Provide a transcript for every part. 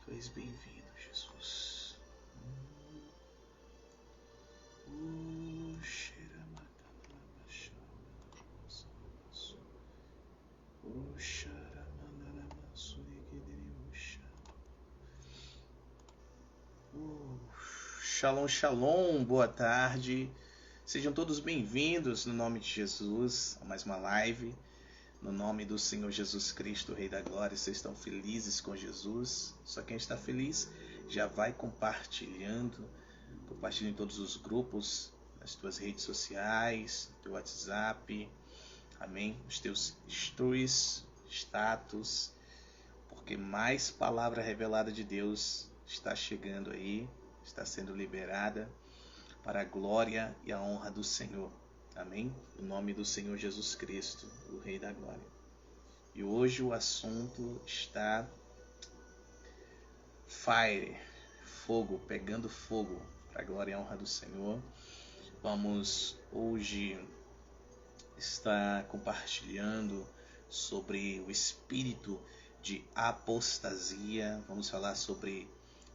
Tu és bem-vindo, Jesus. Shalom, shalom, boa tarde. Sejam todos bem-vindos no nome de Jesus a mais uma live. No nome do Senhor Jesus Cristo, Rei da Glória. Vocês estão felizes com Jesus? Só quem está feliz já vai compartilhando. Compartilhe em todos os grupos, nas tuas redes sociais, no teu WhatsApp. Amém? Os teus stories, status. Porque mais palavra revelada de Deus está chegando aí. Está sendo liberada para a glória e a honra do Senhor. Amém? Em nome do Senhor Jesus Cristo, o Rei da Glória. E hoje o assunto está fire, fogo, pegando fogo, para a glória e a honra do Senhor. Vamos hoje estar compartilhando sobre o espírito de apostasia. Vamos falar sobre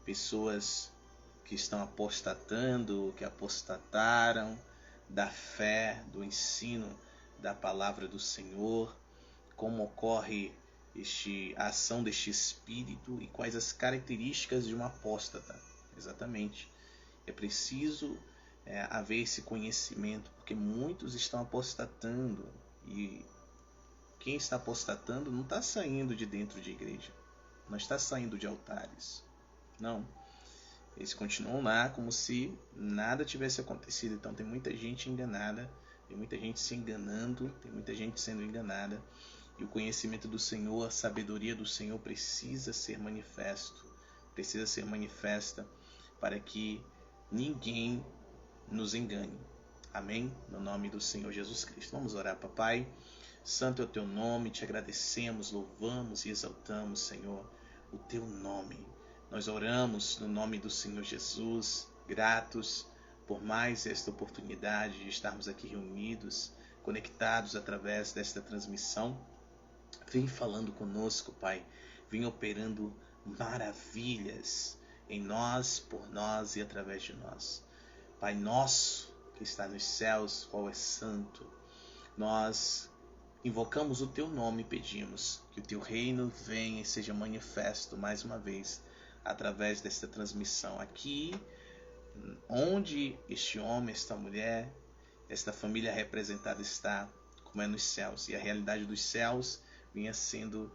pessoas que estão apostatando, que apostataram da fé, do ensino da palavra do Senhor, como ocorre a ação deste espírito e quais as características de um apóstata. Exatamente. É preciso haver esse conhecimento, porque muitos estão apostatando e quem está apostatando não está saindo de dentro de igreja, não está saindo de altares, não. Eles continuam lá como se nada tivesse acontecido. Então tem muita gente enganada, tem muita gente se enganando, tem muita gente sendo enganada. E o conhecimento do Senhor, a sabedoria do Senhor precisa ser manifesto, precisa ser manifesta para que ninguém nos engane. Amém? No nome do Senhor Jesus Cristo. Vamos orar, papai. Santo é o teu nome, te agradecemos, louvamos e exaltamos, Senhor, o teu nome. Nós oramos no nome do Senhor Jesus, gratos por mais esta oportunidade de estarmos aqui reunidos, conectados através desta transmissão. Vem falando conosco, Pai. Vem operando maravilhas em nós, por nós e através de nós. Pai nosso que está nos céus, qual é santo, nós invocamos o teu nome e pedimos que o teu reino venha e seja manifesto mais uma vez através desta transmissão aqui, onde este homem, esta mulher, esta família representada está, como é nos céus, e a realidade dos céus vinha sendo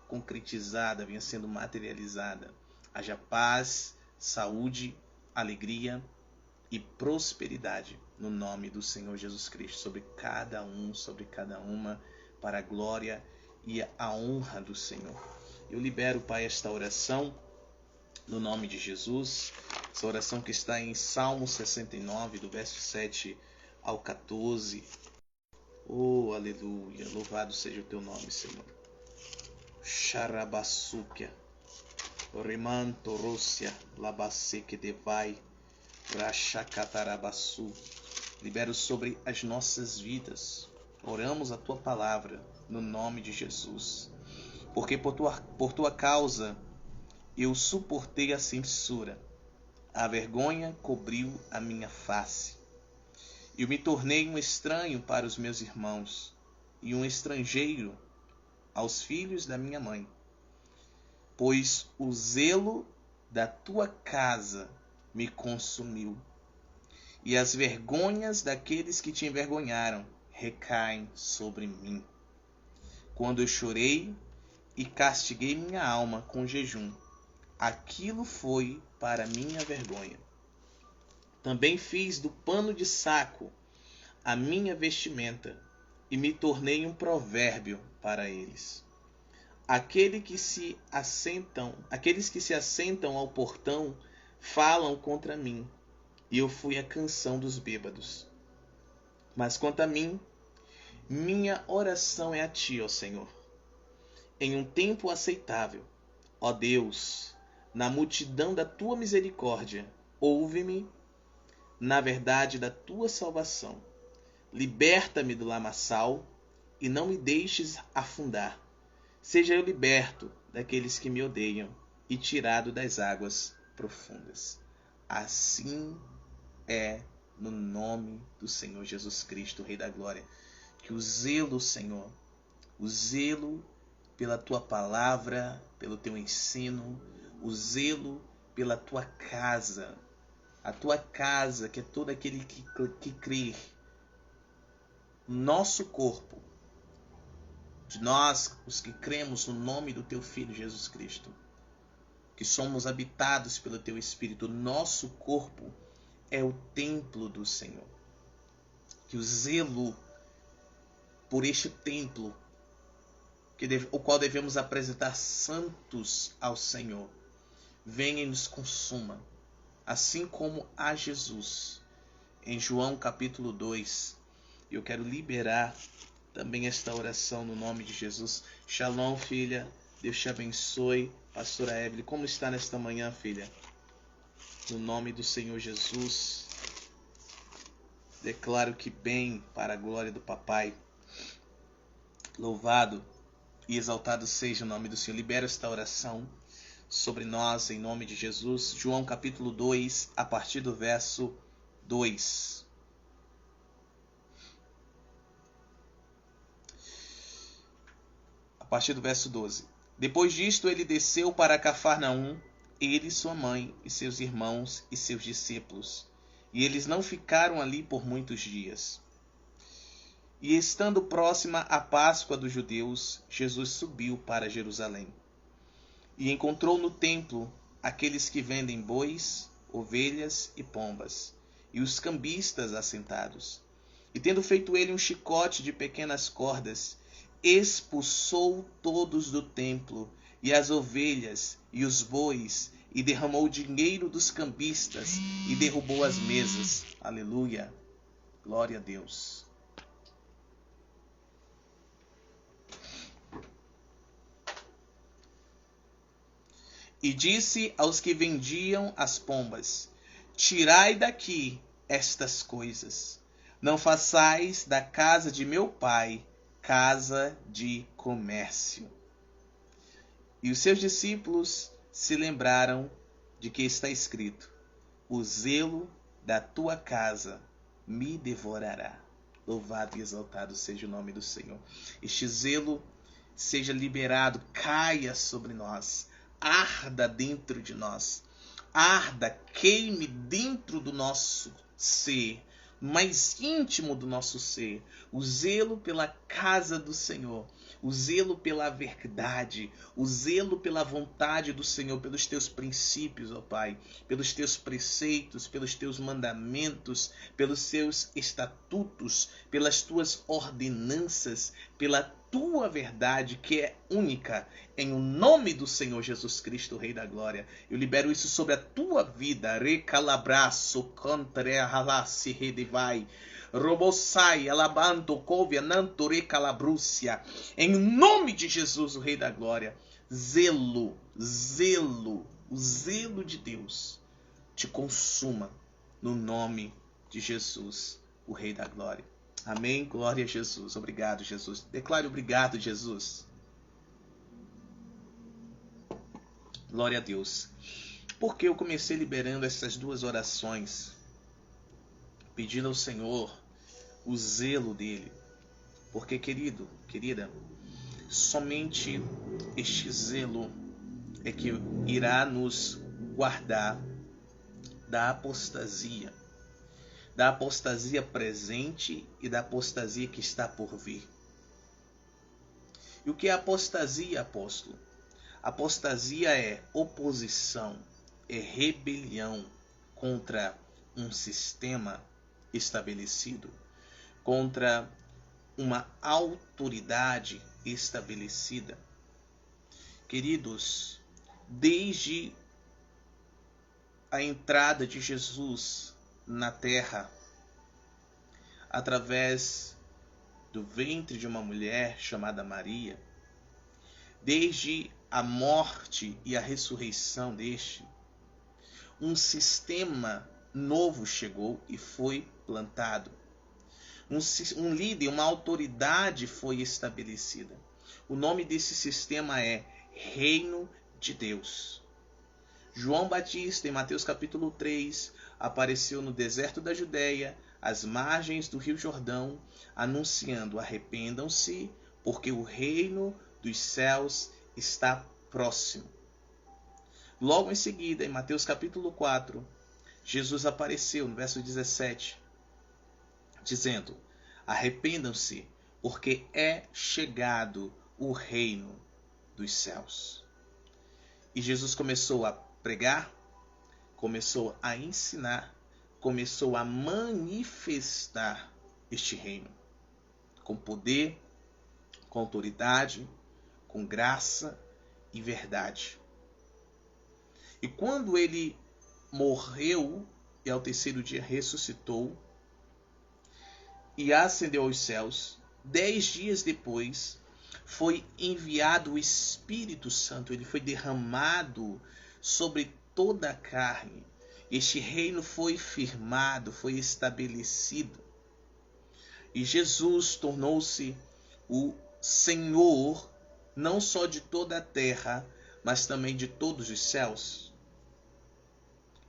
concretizada, vinha sendo materializada. Haja paz, saúde, alegria e prosperidade no nome do Senhor Jesus Cristo sobre cada um, sobre cada uma, para a glória e a honra do Senhor. Eu libero, Pai, esta oração no nome de Jesus, essa oração que está em Salmo 69, do verso 7 ao 14. Oh, aleluia, louvado seja o teu nome, Senhor. Xarabasúquia, Rimanto Rússia, Labaseke Devai, Rachacatarabaçu. Libero sobre as nossas vidas. Oramos a tua palavra no nome de Jesus. Porque por tua causa eu suportei a censura, a vergonha cobriu a minha face. Eu me tornei um estranho para os meus irmãos e um estrangeiro aos filhos da minha mãe. Pois o zelo da tua casa me consumiu, e as vergonhas daqueles que te envergonharam recaem sobre mim. Quando eu chorei e castiguei minha alma com jejum, aquilo foi para minha vergonha. Também fiz do pano de saco a minha vestimenta e me tornei um provérbio para eles. Aqueles que se assentam ao portão falam contra mim, e eu fui a canção dos bêbados. Mas quanto a mim, minha oração é a ti, ó Senhor. Em um tempo aceitável, ó Deus, na multidão da tua misericórdia, ouve-me na verdade da tua salvação. Liberta-me do lamaçal e não me deixes afundar. Seja eu liberto daqueles que me odeiam e tirado das águas profundas. Assim é no nome do Senhor Jesus Cristo, Rei da Glória, que o zelo, Senhor, o zelo pela tua palavra, pelo teu ensino, o zelo pela tua casa, a tua casa, que é todo aquele que crê, nosso corpo, de nós, os que cremos no nome do teu Filho Jesus Cristo, que somos habitados pelo teu Espírito, nosso corpo é o templo do Senhor. Que o zelo por este templo, o qual devemos apresentar santos ao Senhor, venha e nos consuma, assim como a Jesus. Em João capítulo 2, eu quero liberar também esta oração no nome de Jesus. Shalom, filha. Deus te abençoe. Pastora Evelyn, como está nesta manhã, filha? No nome do Senhor Jesus, declaro que bem, para a glória do Papai. Louvado e exaltado seja o nome do Senhor. Libero esta oração sobre nós em nome de Jesus. João capítulo 2, a partir do verso 2. A partir do verso 12. Depois disto, ele desceu para Cafarnaum, ele, sua mãe, e seus irmãos e seus discípulos. E eles não ficaram ali por muitos dias. E estando próxima a Páscoa dos judeus, Jesus subiu para Jerusalém. E encontrou no templo aqueles que vendem bois, ovelhas e pombas, e os cambistas assentados. E tendo feito ele um chicote de pequenas cordas, expulsou todos do templo, e as ovelhas e os bois, e derramou o dinheiro dos cambistas, e derrubou as mesas. Aleluia! Glória a Deus! E disse aos que vendiam as pombas: tirai daqui estas coisas, não façais da casa de meu pai casa de comércio. E os seus discípulos se lembraram de que está escrito: o zelo da tua casa me devorará. Louvado e exaltado seja o nome do Senhor. Este zelo seja liberado, caia sobre nós, arda dentro de nós, arda, queime dentro do nosso ser, mais íntimo do nosso ser, o zelo pela casa do Senhor, o zelo pela verdade, o zelo pela vontade do Senhor, pelos teus princípios, ó Pai, pelos teus preceitos, pelos teus mandamentos, pelos teus estatutos, pelas tuas ordenanças, pela tua verdade que é única, em o nome do Senhor Jesus Cristo, Rei da Glória. Eu libero isso sobre a tua vida. Recalabraço, cantrehalasse, redevai. Robosai, alabando, covia, nantore, calabrúcia. Em nome de Jesus, o Rei da Glória. Zelo, zelo, o zelo de Deus te consuma no nome de Jesus, o Rei da Glória. Amém? Glória a Jesus. Obrigado, Jesus. Declare obrigado, Jesus. Glória a Deus. Porque eu comecei liberando essas duas orações, pedindo ao Senhor o zelo dele. Porque, querido, querida, somente este zelo é que irá nos guardar da apostasia presente e da apostasia que está por vir. E o que é apostasia, apóstolo? Apostasia é oposição, é rebelião contra um sistema estabelecido, contra uma autoridade estabelecida. Queridos, desde a entrada de Jesus na terra, através do ventre de uma mulher chamada Maria, desde a morte e a ressurreição deste, um sistema novo chegou e foi plantado. Um líder, uma autoridade foi estabelecida. O nome desse sistema é Reino de Deus. João Batista, em Mateus capítulo 3, apareceu no deserto da Judéia, às margens do Rio Jordão, anunciando: arrependam-se, porque o reino dos céus está próximo. Logo em seguida, em Mateus capítulo 4, Jesus apareceu no verso 17, dizendo: arrependam-se, porque é chegado o reino dos céus. E Jesus começou a pregar, começou a ensinar, começou a manifestar este reino com poder, com autoridade, com graça e verdade. E quando ele morreu e ao terceiro dia ressuscitou e ascendeu aos céus, 10 dias depois foi enviado o Espírito Santo. Ele foi derramado sobre toda a carne. Este reino foi firmado, foi estabelecido. E Jesus tornou-se o Senhor, não só de toda a terra, mas também de todos os céus.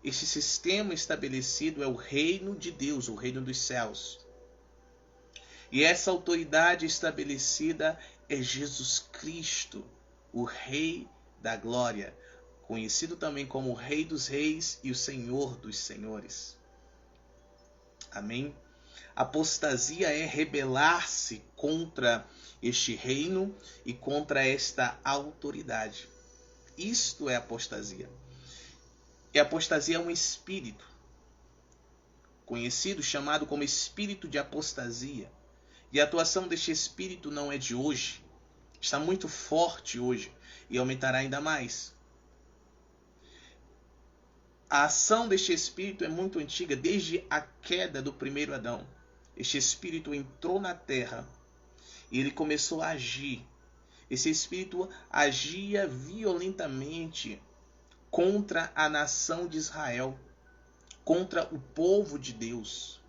Este sistema estabelecido é o reino de Deus, o reino dos céus. E essa autoridade estabelecida é Jesus Cristo, o Rei da Glória, conhecido também como o Rei dos Reis e o Senhor dos Senhores. Amém? Apostasia é rebelar-se contra este reino e contra esta autoridade. Isto é apostasia. E a apostasia é um espírito conhecido, chamado como espírito de apostasia. E a atuação deste espírito não é de hoje. Está muito forte hoje e aumentará ainda mais. A ação deste espírito é muito antiga, desde a queda do primeiro Adão. Este espírito entrou na terra e ele começou a agir. Esse espírito agia violentamente contra a nação de Israel, contra o povo de Deus.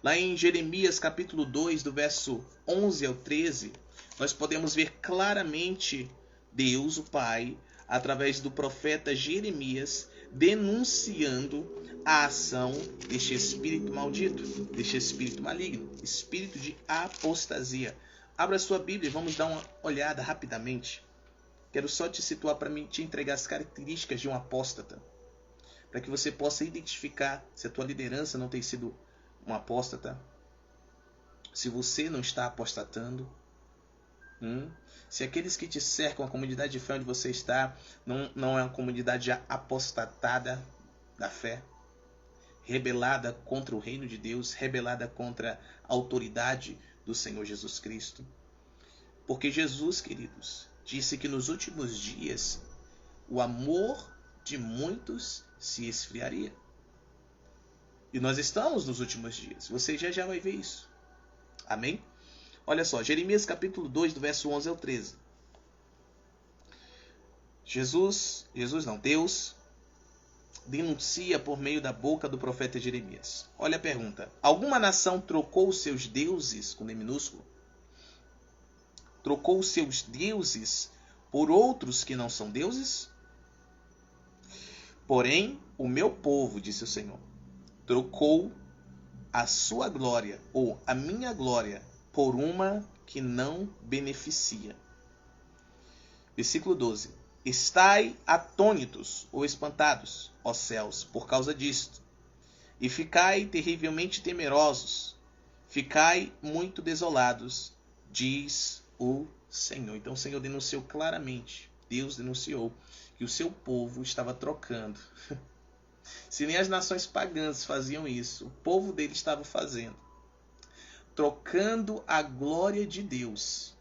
Lá em Jeremias capítulo 2, do verso 11 ao 13, nós podemos ver claramente Deus, o Pai, através do profeta Jeremias, denunciando a ação deste espírito maldito, deste espírito maligno, espírito de apostasia. Abra sua Bíblia e vamos dar uma olhada rapidamente. Quero só te situar para mim te entregar as características de um apóstata, para que você possa identificar se a tua liderança não tem sido um apóstata, se você não está apostatando, se aqueles que te cercam, a comunidade de fé onde você está, não é uma comunidade apostatada da fé, rebelada contra o reino de Deus, rebelada contra a autoridade do Senhor Jesus Cristo. Porque Jesus, queridos, disse que nos últimos dias o amor de muitos se esfriaria. E nós estamos nos últimos dias. Você já vai ver isso. Amém? Olha só, Jeremias capítulo 2, do verso 11 ao 13. Deus denuncia por meio da boca do profeta Jeremias. Olha a pergunta. Alguma nação trocou os seus deuses, com D minúsculo? Trocou os seus deuses por outros que não são deuses? Porém, o meu povo, disse o Senhor, trocou a sua glória, ou a minha glória, por uma que não beneficia. Versículo 12. Estai atônitos ou espantados, ó céus, por causa disto, e ficai terrivelmente temerosos, ficai muito desolados, diz o Senhor. Então o Senhor denunciou claramente, Deus denunciou, que o seu povo estava trocando. Se nem as nações pagãs faziam isso, o povo dele estava fazendo. Trocando a glória de Deus,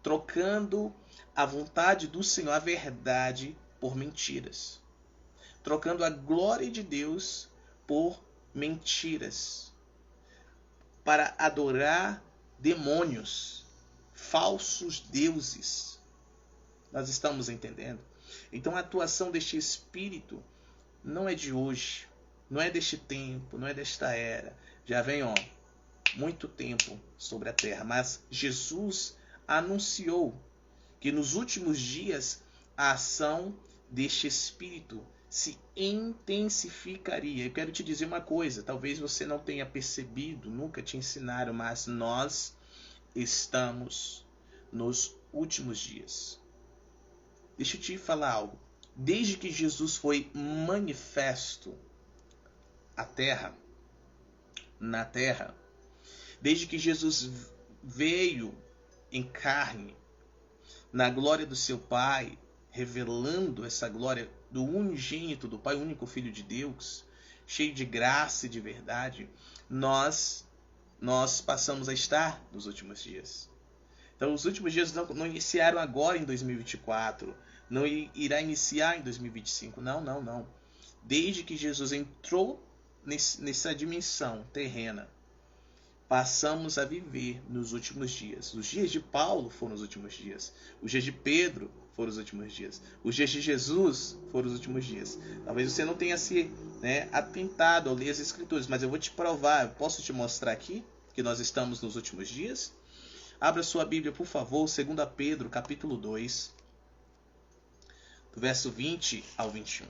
trocando a vontade do Senhor, a verdade, por mentiras. Trocando a glória de Deus por mentiras. Para adorar demônios, falsos deuses. Nós estamos entendendo? Então a atuação deste espírito não é de hoje. não é deste tempo, não é desta era. Já vem, muito tempo sobre a terra. Mas Jesus anunciou que nos últimos dias a ação deste Espírito se intensificaria. Eu quero te dizer uma coisa, talvez você não tenha percebido, nunca te ensinaram, mas nós estamos nos últimos dias. Deixa eu te falar algo. Desde que Jesus foi manifesto na terra, desde que Jesus veio em carne, na glória do seu Pai, revelando essa glória do unigênito do Pai, o único Filho de Deus, cheio de graça e de verdade, nós passamos a estar nos últimos dias. Então, os últimos dias não iniciaram agora em 2024, não irá iniciar em 2025, não. Desde que Jesus entrou nessa dimensão terrena, passamos a viver nos últimos dias. Os dias de Paulo foram os últimos dias. Os dias de Pedro foram os últimos dias. Os dias de Jesus foram os últimos dias. Talvez você não tenha se atentado ao ler as Escrituras, mas eu vou te provar, eu posso te mostrar aqui que nós estamos nos últimos dias. Abra sua Bíblia, por favor, 2 Pedro, capítulo 2, do verso 20 ao 21.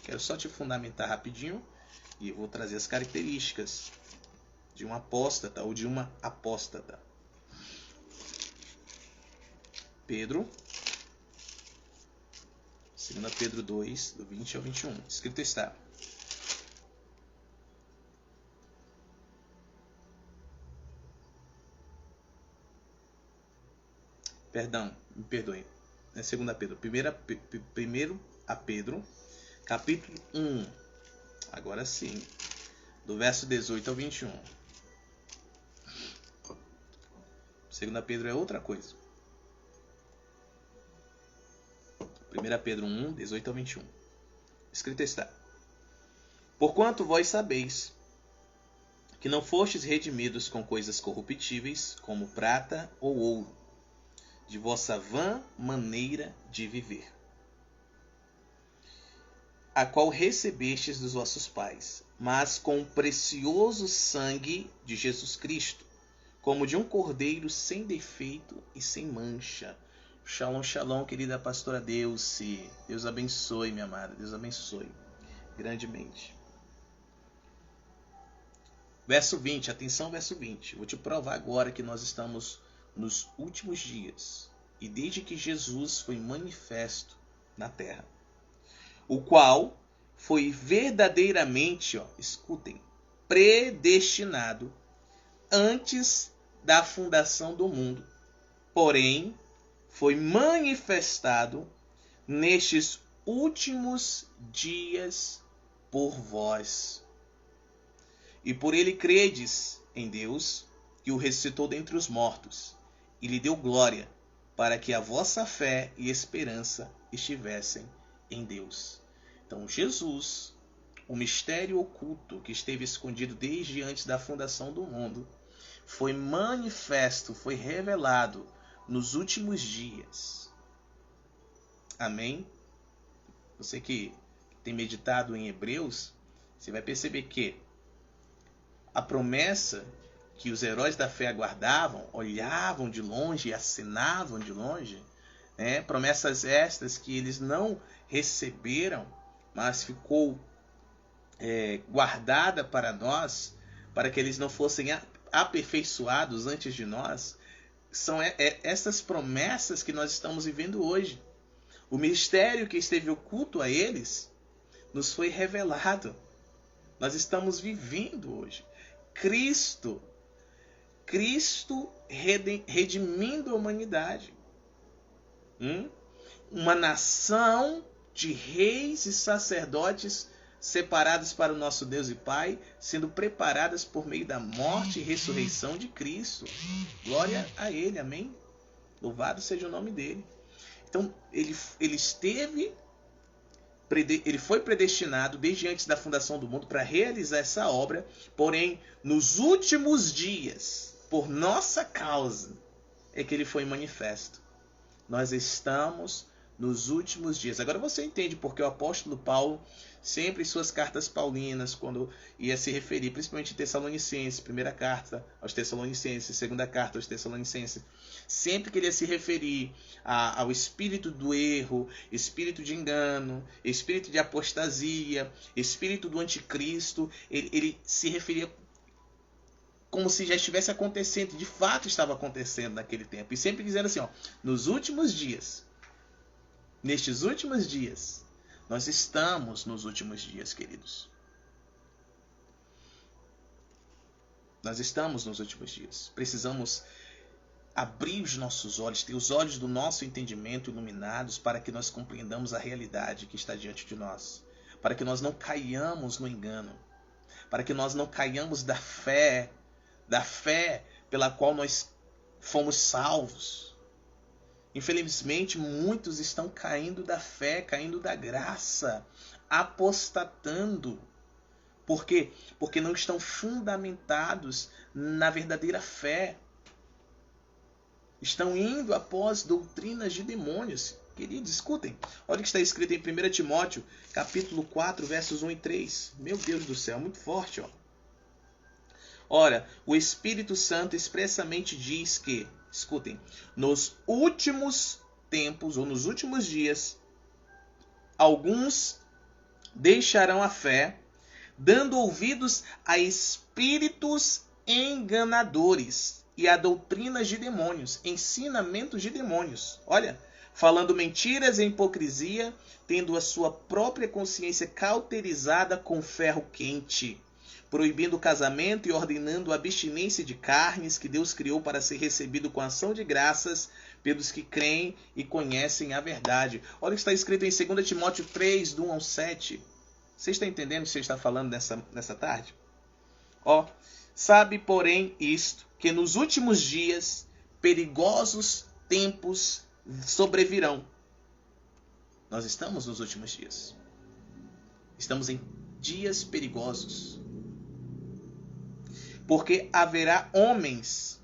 Quero só te fundamentar rapidinho e eu vou trazer as características de um apóstata ou de uma apóstata. Pedro, 2 Pedro 2, do 20 ao 21. Escrito está: Perdão, me perdoem. É 2 Pedro. Primeiro a Pedro, capítulo 1. Agora sim. Do verso 18 ao 21. 2 Pedro é outra coisa. 1 Pedro 1, 18 ao 21. Escrito está: Porquanto vós sabeis que não fostes redimidos com coisas corruptíveis, como prata ou ouro, de vossa vã maneira de viver, a qual recebestes dos vossos pais, mas com o precioso sangue de Jesus Cristo, como de um cordeiro sem defeito e sem mancha. Shalom, shalom, querida pastora Deuce. Deus abençoe, minha amada. Deus abençoe grandemente. Verso 20, atenção, verso 20. Vou te provar agora que nós estamos nos últimos dias, e desde que Jesus foi manifesto na terra, o qual foi verdadeiramente, escutem, predestinado antes da fundação do mundo, porém foi manifestado nestes últimos dias por vós. E por ele credes em Deus, que o ressuscitou dentre os mortos, e lhe deu glória, para que a vossa fé e esperança estivessem em Deus. Então Jesus, o mistério oculto que esteve escondido desde antes da fundação do mundo, foi manifesto, foi revelado nos últimos dias. Amém? Você que tem meditado em Hebreus, você vai perceber que a promessa que os heróis da fé aguardavam, olhavam de longe e assinavam de longe, promessas estas que eles não receberam, mas ficou guardada para nós, para que eles não fossem aperfeiçoados antes de nós. São essas promessas que nós estamos vivendo hoje. O mistério que esteve oculto a eles nos foi revelado. Nós estamos vivendo hoje. Cristo redimindo a humanidade. Uma nação de reis e sacerdotes separados para o nosso Deus e Pai, sendo preparadas por meio da morte e ressurreição de Cristo. Glória a Ele, amém? Louvado seja o nome dele. Então, ele foi predestinado desde antes da fundação do mundo para realizar essa obra, porém, nos últimos dias, por nossa causa, é que ele foi manifesto. Nós estamos nos últimos dias. Agora você entende porque o apóstolo Paulo, sempre em suas cartas paulinas, quando ia se referir, principalmente em Tessalonicenses, primeira carta aos Tessalonicenses, segunda carta aos Tessalonicenses, sempre que ele ia se referir ao espírito do erro, espírito de engano, espírito de apostasia, espírito do anticristo, ele se referia como se já estivesse acontecendo, de fato estava acontecendo naquele tempo. E sempre dizendo assim, nos últimos dias, nestes últimos dias, nós estamos nos últimos dias, queridos. Nós estamos nos últimos dias. Precisamos abrir os nossos olhos, ter os olhos do nosso entendimento iluminados para que nós compreendamos a realidade que está diante de nós. Para que nós não caiamos no engano. Para que nós não caiamos da fé pela qual nós fomos salvos. Infelizmente, muitos estão caindo da fé, caindo da graça, apostatando. Por quê? Porque não estão fundamentados na verdadeira fé. Estão indo após doutrinas de demônios. Queridos, escutem. Olha o que está escrito em 1 Timóteo, capítulo 4, versos 1 e 3. Meu Deus do céu, muito forte, Ora, o Espírito Santo expressamente diz que, escutem, nos últimos tempos, ou nos últimos dias, alguns deixarão a fé, dando ouvidos a espíritos enganadores e a doutrinas de demônios, ensinamentos de demônios. Olha, falando mentiras e hipocrisia, tendo a sua própria consciência cauterizada com ferro quente, proibindo o casamento e ordenando a abstinência de carnes que Deus criou para ser recebido com ação de graças pelos que creem e conhecem a verdade. Olha o que está escrito em 2 Timóteo 3, do 1 ao 7. Você está entendendo o que você está falando nessa tarde? Sabe, porém, isto, que nos últimos dias perigosos tempos sobrevirão. Nós estamos nos últimos dias. Estamos em dias perigosos. Porque haverá homens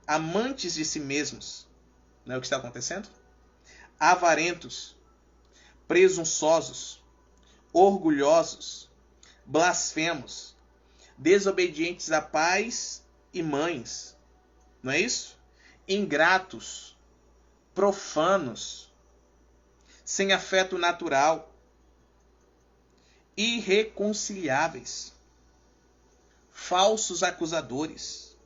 amantes de si mesmos. Não é o que está acontecendo? Avarentos, presunçosos, orgulhosos, blasfemos, desobedientes a pais e mães. Não é isso? Ingratos, profanos, sem afeto natural, irreconciliáveis, falsos acusadores,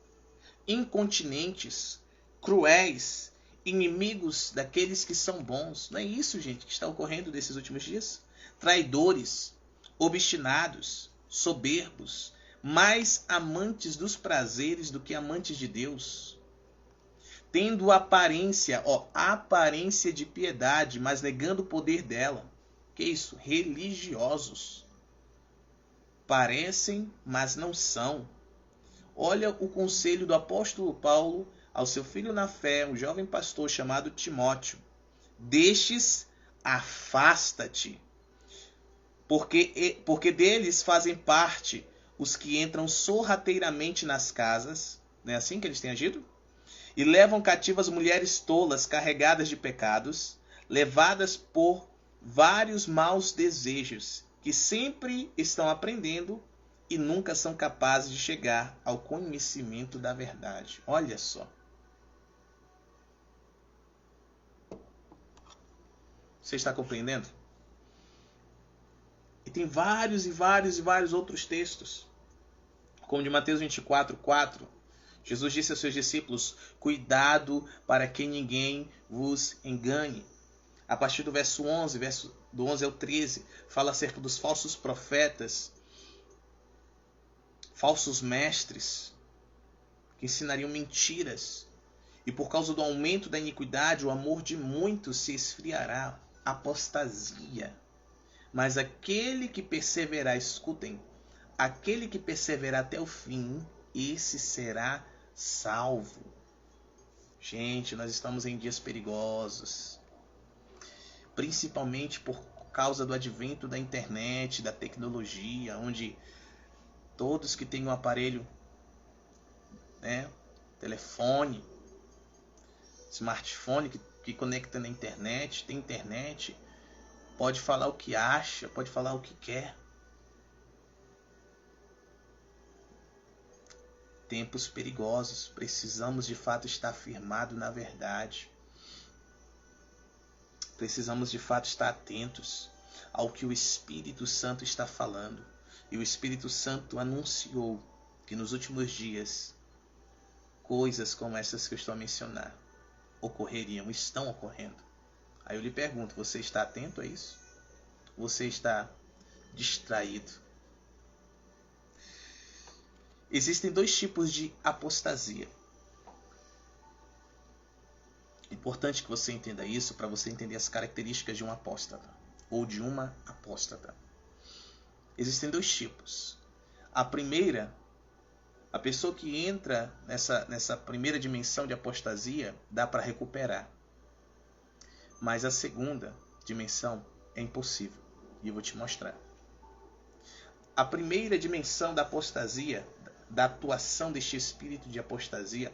incontinentes, cruéis, inimigos daqueles que são bons. Não é isso, gente, que está ocorrendo nesses últimos dias? Traidores, obstinados, soberbos, mais amantes dos prazeres do que amantes de Deus, tendo aparência de piedade, mas negando o poder dela. Que isso? Religiosos. Parecem, mas não são. Olha o conselho do apóstolo Paulo ao seu filho na fé, um jovem pastor chamado Timóteo. Destes, afasta-te, porque deles fazem parte os que entram sorrateiramente nas casas, não é assim que eles têm agido? E levam cativas mulheres tolas carregadas de pecados, levadas por vários maus desejos, que sempre estão aprendendo e nunca são capazes de chegar ao conhecimento da verdade. Olha só. Você está compreendendo? E tem vários outros textos. Como de Mateus 24, 4. Jesus disse aos seus discípulos: cuidado para que ninguém vos engane. A partir do verso 11, do 11 ao 13, fala acerca dos falsos profetas, falsos mestres, que ensinariam mentiras. E por causa do aumento da iniquidade, o amor de muitos se esfriará. Apostasia. Mas aquele que perseverar, escutem, aquele que perseverar até o fim, esse será salvo. Gente, nós estamos em dias perigosos. Principalmente por causa do advento da internet, da tecnologia, onde todos que têm um aparelho, telefone, smartphone, que que conecta na internet, tem internet, pode falar o que acha, pode falar o que quer. Tempos perigosos, precisamos de fato estar firmados na verdade. Precisamos de fato estar atentos ao que o Espírito Santo está falando. E o Espírito Santo anunciou que nos últimos dias coisas como essas que eu estou a mencionar ocorreriam, estão ocorrendo. Aí eu lhe pergunto, você está atento a isso? Você está distraído? Existem dois tipos de apostasia. Importante que você entenda isso para você entender as características de um apóstata ou de uma apóstata. Existem dois tipos. A primeira, a pessoa que entra nessa primeira dimensão de apostasia, dá para recuperar. Mas a segunda dimensão é impossível. E eu vou te mostrar. A primeira dimensão da apostasia, da atuação deste espírito de apostasia,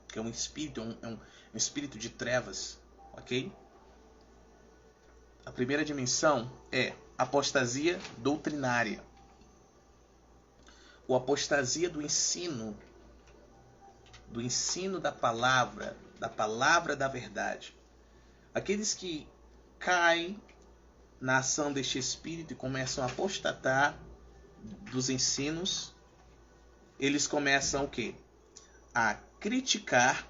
que é um espírito, um espírito de trevas, ok? A primeira dimensão é apostasia doutrinária. Ou apostasia do ensino da palavra da verdade. Aqueles que caem na ação deste espírito e começam a apostatar dos ensinos, eles começam o quê? A criticar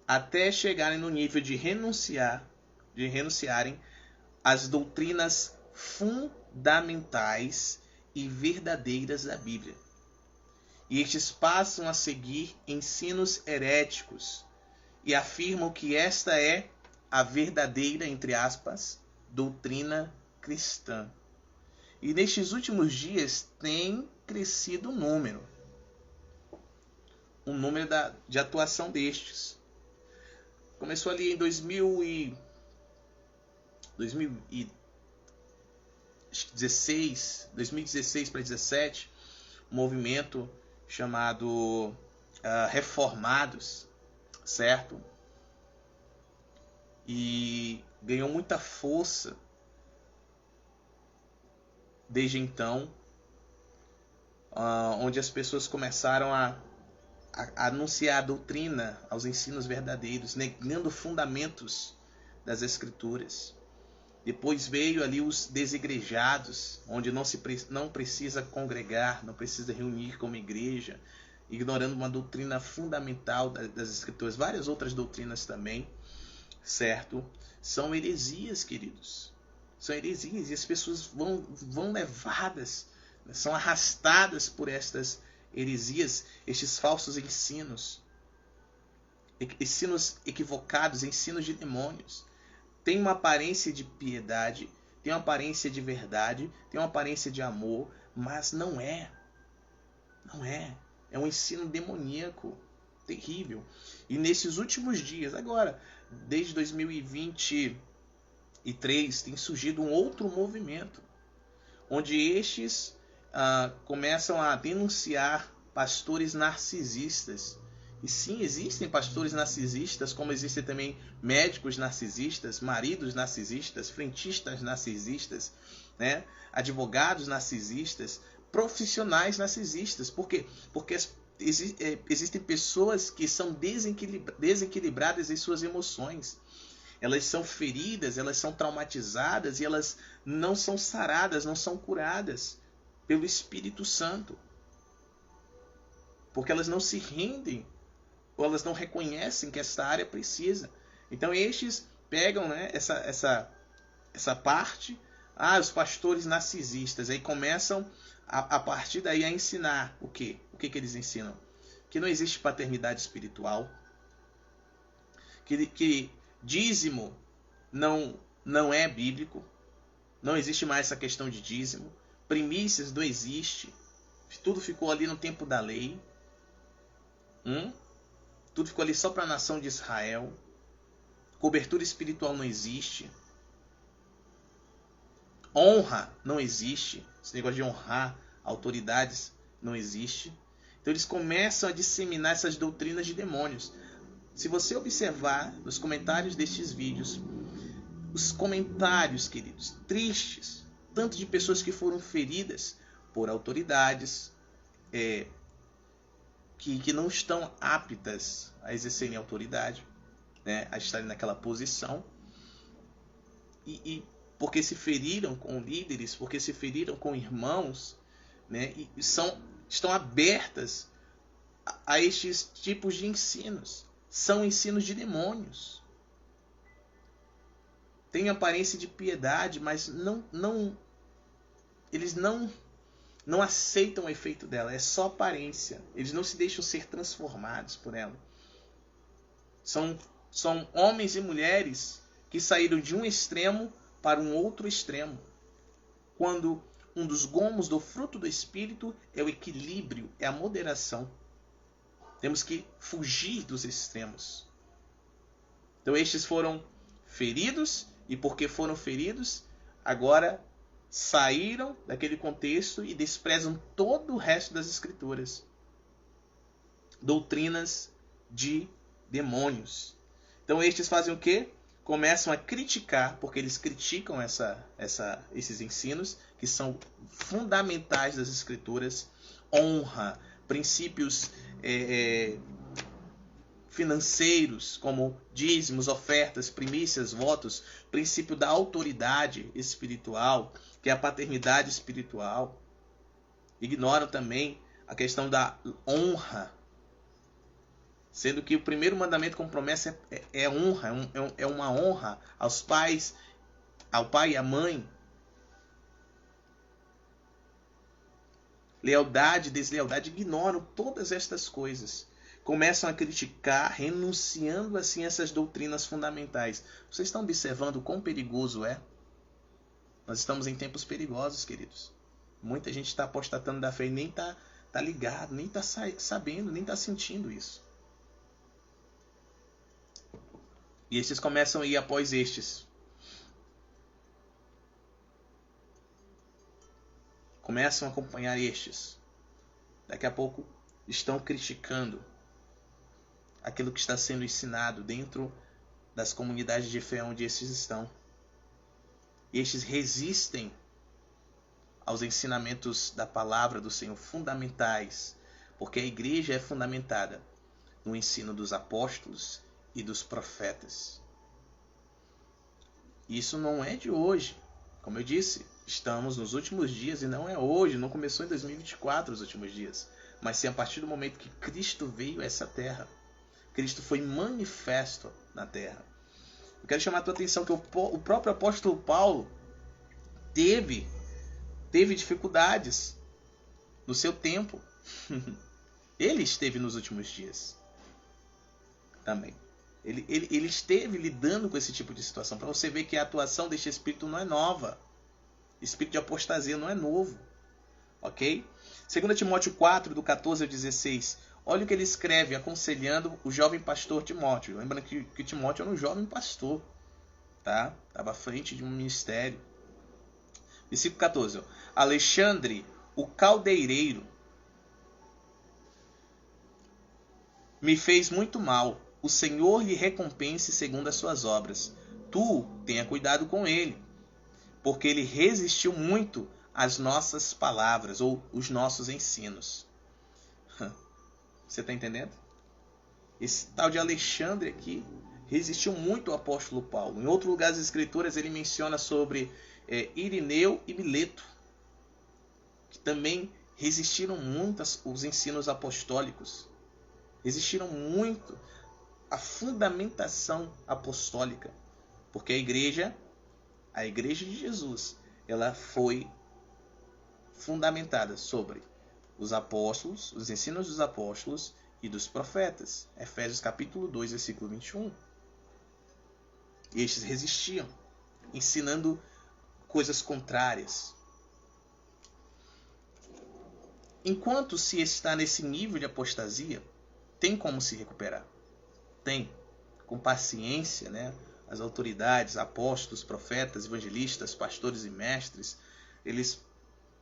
até chegarem no nível de renunciarem às doutrinas fundamentais e verdadeiras da Bíblia. E estes passam a seguir ensinos heréticos e afirmam que esta é a verdadeira, entre aspas, doutrina cristã. E nestes últimos dias tem crescido o número de atuação destes. Começou ali em 2016 para 2017, um movimento chamado Reformados, certo? E ganhou muita força desde então, onde as pessoas começaram a anunciar a doutrina aos ensinos verdadeiros, negando fundamentos das Escrituras. Depois veio ali os desigrejados, onde não precisa congregar, não precisa reunir como igreja, ignorando uma doutrina fundamental das Escrituras. Várias outras doutrinas também, certo? São heresias, queridos. São heresias e as pessoas vão levadas, são arrastadas por estas heresias, estes falsos ensinos equivocados, ensinos de demônios. Tem uma aparência de piedade, tem uma aparência de verdade, tem uma aparência de amor, mas não é. Não é. É um ensino demoníaco, terrível. E nesses últimos dias, agora, desde 2023, tem surgido um outro movimento, onde estes começam a denunciar pastores narcisistas. E sim, existem pastores narcisistas, como existem também médicos narcisistas, maridos narcisistas, frentistas narcisistas, né? Advogados narcisistas, profissionais narcisistas. Por quê? Porque existem pessoas que são desequilibradas em suas emoções. Elas são feridas, elas são traumatizadas e elas não são saradas, não são curadas pelo Espírito Santo. Porque elas não se rendem ou elas não reconhecem que essa área precisa. Então estes pegam, né, essa parte, os pastores narcisistas, aí começam a partir daí a ensinar o quê? O que eles ensinam? Que não existe paternidade espiritual, que dízimo não é bíblico, não existe mais essa questão de dízimo, primícias não existe, tudo ficou ali no tempo da lei, tudo ficou ali só para a nação de Israel, cobertura espiritual não existe, honra não existe, esse negócio de honrar autoridades não existe. Então eles começam a disseminar essas doutrinas de demônios. Se você observar nos comentários destes vídeos, os comentários, queridos, tristes, tanto de pessoas que foram feridas por autoridades que não estão aptas a exercerem autoridade, né, a estarem naquela posição, e porque se feriram com líderes, porque se feriram com irmãos, né, e estão abertas a estes tipos de ensinos. São ensinos de demônios. Tem aparência de piedade, mas eles não aceitam o efeito dela. É só aparência. Eles não se deixam ser transformados por ela. São homens e mulheres que saíram de um extremo para um outro extremo. Quando um dos gomos do fruto do Espírito é o equilíbrio, é a moderação. Temos que fugir dos extremos. Então estes foram feridos, e porque foram feridos, agora saíram daquele contexto e desprezam todo o resto das Escrituras. Doutrinas de demônios. Então estes fazem o quê? Começam a criticar, porque eles criticam esses ensinos, que são fundamentais das Escrituras. Honra, princípios financeiros, como dízimos, ofertas, primícias, votos, princípio da autoridade espiritual, que é a paternidade espiritual. Ignoram também a questão da honra, sendo que o primeiro mandamento com promessa é honra, é uma honra aos pais, ao pai e à mãe. Lealdade, deslealdade, ignoram todas estas coisas. Começam a criticar, renunciando assim essas doutrinas fundamentais. Vocês estão observando quão perigoso é? Nós estamos em tempos perigosos, queridos. Muita gente está apostatando da fé e nem está ligado, nem está sabendo, nem está sentindo isso. E estes começam a ir após estes. Começam a acompanhar estes. Daqui a pouco estão criticando aquilo que está sendo ensinado dentro das comunidades de fé onde estes estão. E estes resistem aos ensinamentos da palavra do Senhor, fundamentais, porque a igreja é fundamentada no ensino dos apóstolos e dos profetas. Isso não é de hoje. Como eu disse, estamos nos últimos dias e não é hoje, não começou em 2024 os últimos dias, mas sim a partir do momento que Cristo veio a essa terra. Cristo foi manifesto na terra. Eu quero chamar a tua atenção que o próprio apóstolo Paulo teve dificuldades no seu tempo. Ele esteve nos últimos dias também. Ele esteve lidando com esse tipo de situação. Para você ver que a atuação deste espírito não é nova. Espírito de apostasia não é novo. Ok? 2 Timóteo 4, do 14 ao 16. Olha o que ele escreve, aconselhando o jovem pastor Timóteo. Lembrando que Timóteo era um jovem pastor. Tá? Estava à frente de um ministério. Versículo 14. Alexandre, o caldeireiro, me fez muito mal. O Senhor lhe recompense segundo as suas obras. Tu tenha cuidado com ele, porque ele resistiu muito às nossas palavras ou os nossos ensinos. Você está entendendo? Esse tal de Alexandre aqui resistiu muito ao apóstolo Paulo. Em outro lugar das Escrituras ele menciona sobre Irineu e Mileto, que também resistiram muito aos ensinos apostólicos. Resistiram muito à fundamentação apostólica. Porque a igreja de Jesus, ela foi fundamentada sobre os apóstolos, os ensinos dos apóstolos e dos profetas. Efésios capítulo 2, versículo 21. E estes resistiam, ensinando coisas contrárias. Enquanto se está nesse nível de apostasia, tem como se recuperar. Tem. Com paciência, né? As autoridades, apóstolos, profetas, evangelistas, pastores e mestres, eles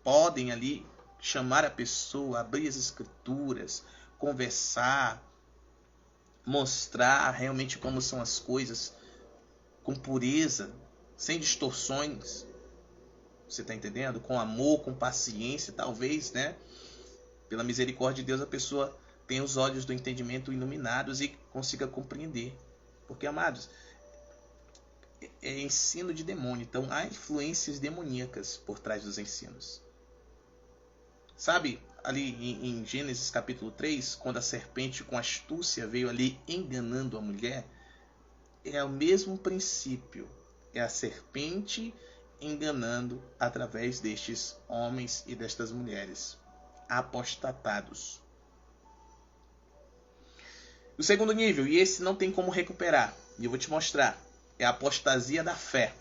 podem ali chamar a pessoa, abrir as escrituras, conversar, mostrar realmente como são as coisas, com pureza, sem distorções. Você está entendendo? Com amor, com paciência, talvez, né? Pela misericórdia de Deus, a pessoa tenha os olhos do entendimento iluminados e consiga compreender. Porque, amados, é ensino de demônio. Então, há influências demoníacas por trás dos ensinos. Sabe, ali em Gênesis capítulo 3, quando a serpente com astúcia veio ali enganando a mulher, é o mesmo princípio. É a serpente enganando através destes homens e destas mulheres apostatados. O segundo nível, e esse não tem como recuperar, e eu vou te mostrar, é a apostasia da fé.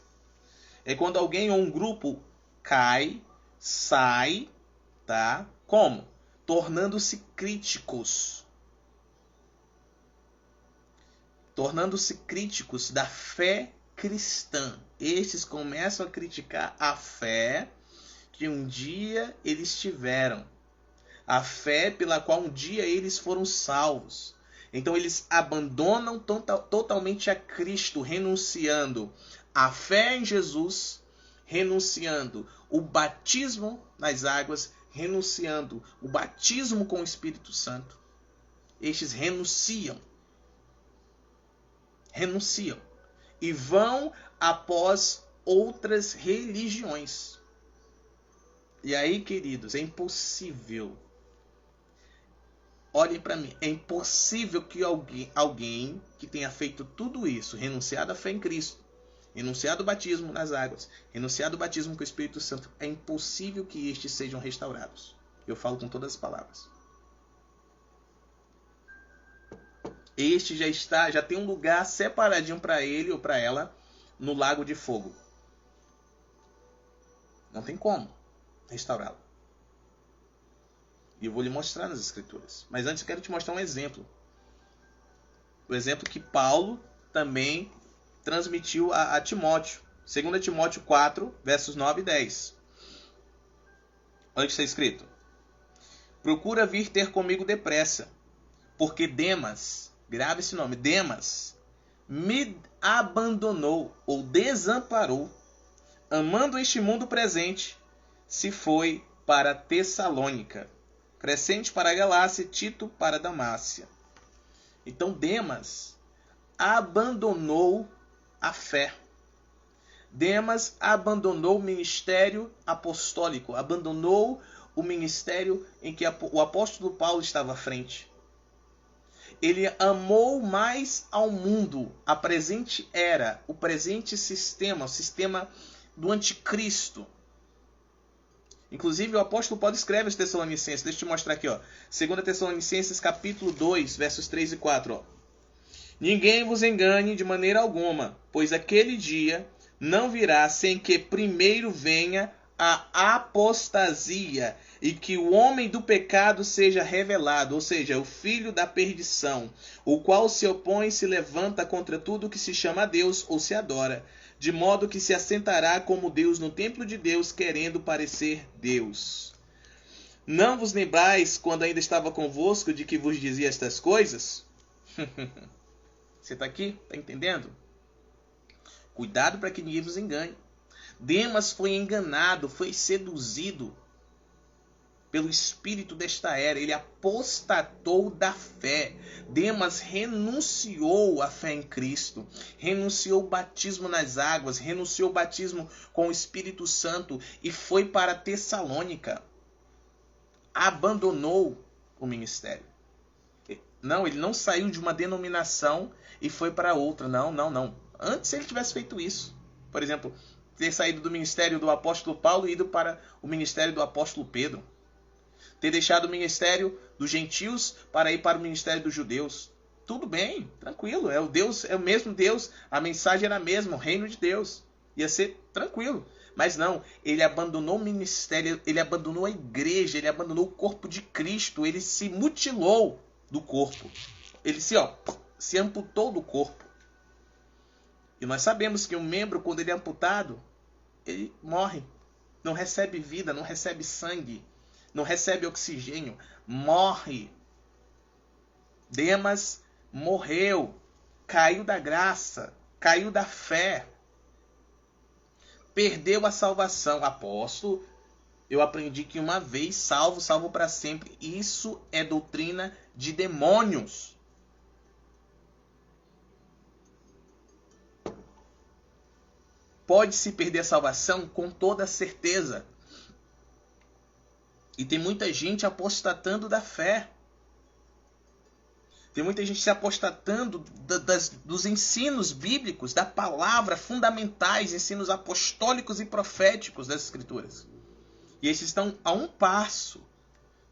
É quando alguém ou um grupo cai, sai, tá? Como? Tornando-se críticos. Tornando-se críticos da fé cristã. Estes começam a criticar a fé que um dia eles tiveram. A fé pela qual um dia eles foram salvos. Então eles abandonam totalmente a Cristo, renunciando a fé em Jesus, renunciando o batismo nas águas, renunciando o batismo com o Espírito Santo. Estes renunciam e vão após outras religiões. E aí, queridos, é impossível. Olhem para mim, é impossível que alguém que tenha feito tudo isso, renunciado à fé em Cristo, renunciado ao batismo nas águas, renunciado ao batismo com o Espírito Santo, é impossível que estes sejam restaurados. Eu falo com todas as palavras. Este já tem um lugar separadinho para ele ou para ela no lago de fogo. Não tem como restaurá-lo. E eu vou lhe mostrar nas Escrituras. Mas antes eu quero te mostrar um exemplo. O exemplo que Paulo também transmitiu a Timóteo. 2 Timóteo 4, versos 9 e 10. Olha o que está escrito. Procura vir ter comigo depressa, porque Demas, grave esse nome, Demas, me abandonou ou desamparou, amando este mundo presente, se foi para Tessalônica, Crescente para a Galácia, Tito para a Damácia. Então Demas abandonou a fé. Demas abandonou o ministério apostólico, abandonou o ministério em que o apóstolo Paulo estava à frente. Ele amou mais ao mundo, a presente era, o presente sistema, o sistema do anticristo. Inclusive o apóstolo Paulo escreve aos Tessalonicenses, deixa eu te mostrar aqui, ó. 2 Tessalonicenses capítulo 2, versos 3 e 4. Ó. Ninguém vos engane de maneira alguma, pois aquele dia não virá sem que primeiro venha a apostasia e que o homem do pecado seja revelado, ou seja, o filho da perdição, o qual se opõe e se levanta contra tudo que se chama Deus ou se adora, de modo que se assentará como Deus no templo de Deus, querendo parecer Deus. Não vos lembrais, quando ainda estava convosco, de que vos dizia estas coisas? Você está aqui? Está entendendo? Cuidado para que ninguém vos engane. Demas foi enganado, foi seduzido pelo espírito desta era. Ele apostatou da fé. Demas renunciou à fé em Cristo, renunciou o batismo nas águas, renunciou o batismo com o Espírito Santo e foi para Tessalônica. Abandonou o ministério. Não, ele não saiu de uma denominação e foi para outra. Não. Antes ele tivesse feito isso. Por exemplo, ter saído do ministério do apóstolo Paulo e ido para o ministério do apóstolo Pedro. Ter deixado o ministério dos gentios para ir para o ministério dos judeus. Tudo bem, tranquilo. É o mesmo Deus. A mensagem era a mesma, o reino de Deus. Ia ser tranquilo. Mas não, ele abandonou o ministério, ele abandonou a igreja, ele abandonou o corpo de Cristo, ele se mutilou do corpo. Ele se amputou do corpo. E nós sabemos que um membro, quando ele é amputado, ele morre. Não recebe vida, não recebe sangue, não recebe oxigênio, morre. Demas morreu, caiu da graça, caiu da fé, perdeu a salvação. Apóstolo, eu aprendi que uma vez salvo, salvo para sempre. Isso é doutrina de demônios. Pode-se perder a salvação com toda certeza. E tem muita gente apostatando da fé. Tem muita gente se apostatando dos ensinos bíblicos, da palavra, fundamentais, ensinos apostólicos e proféticos das Escrituras. E esses estão a um passo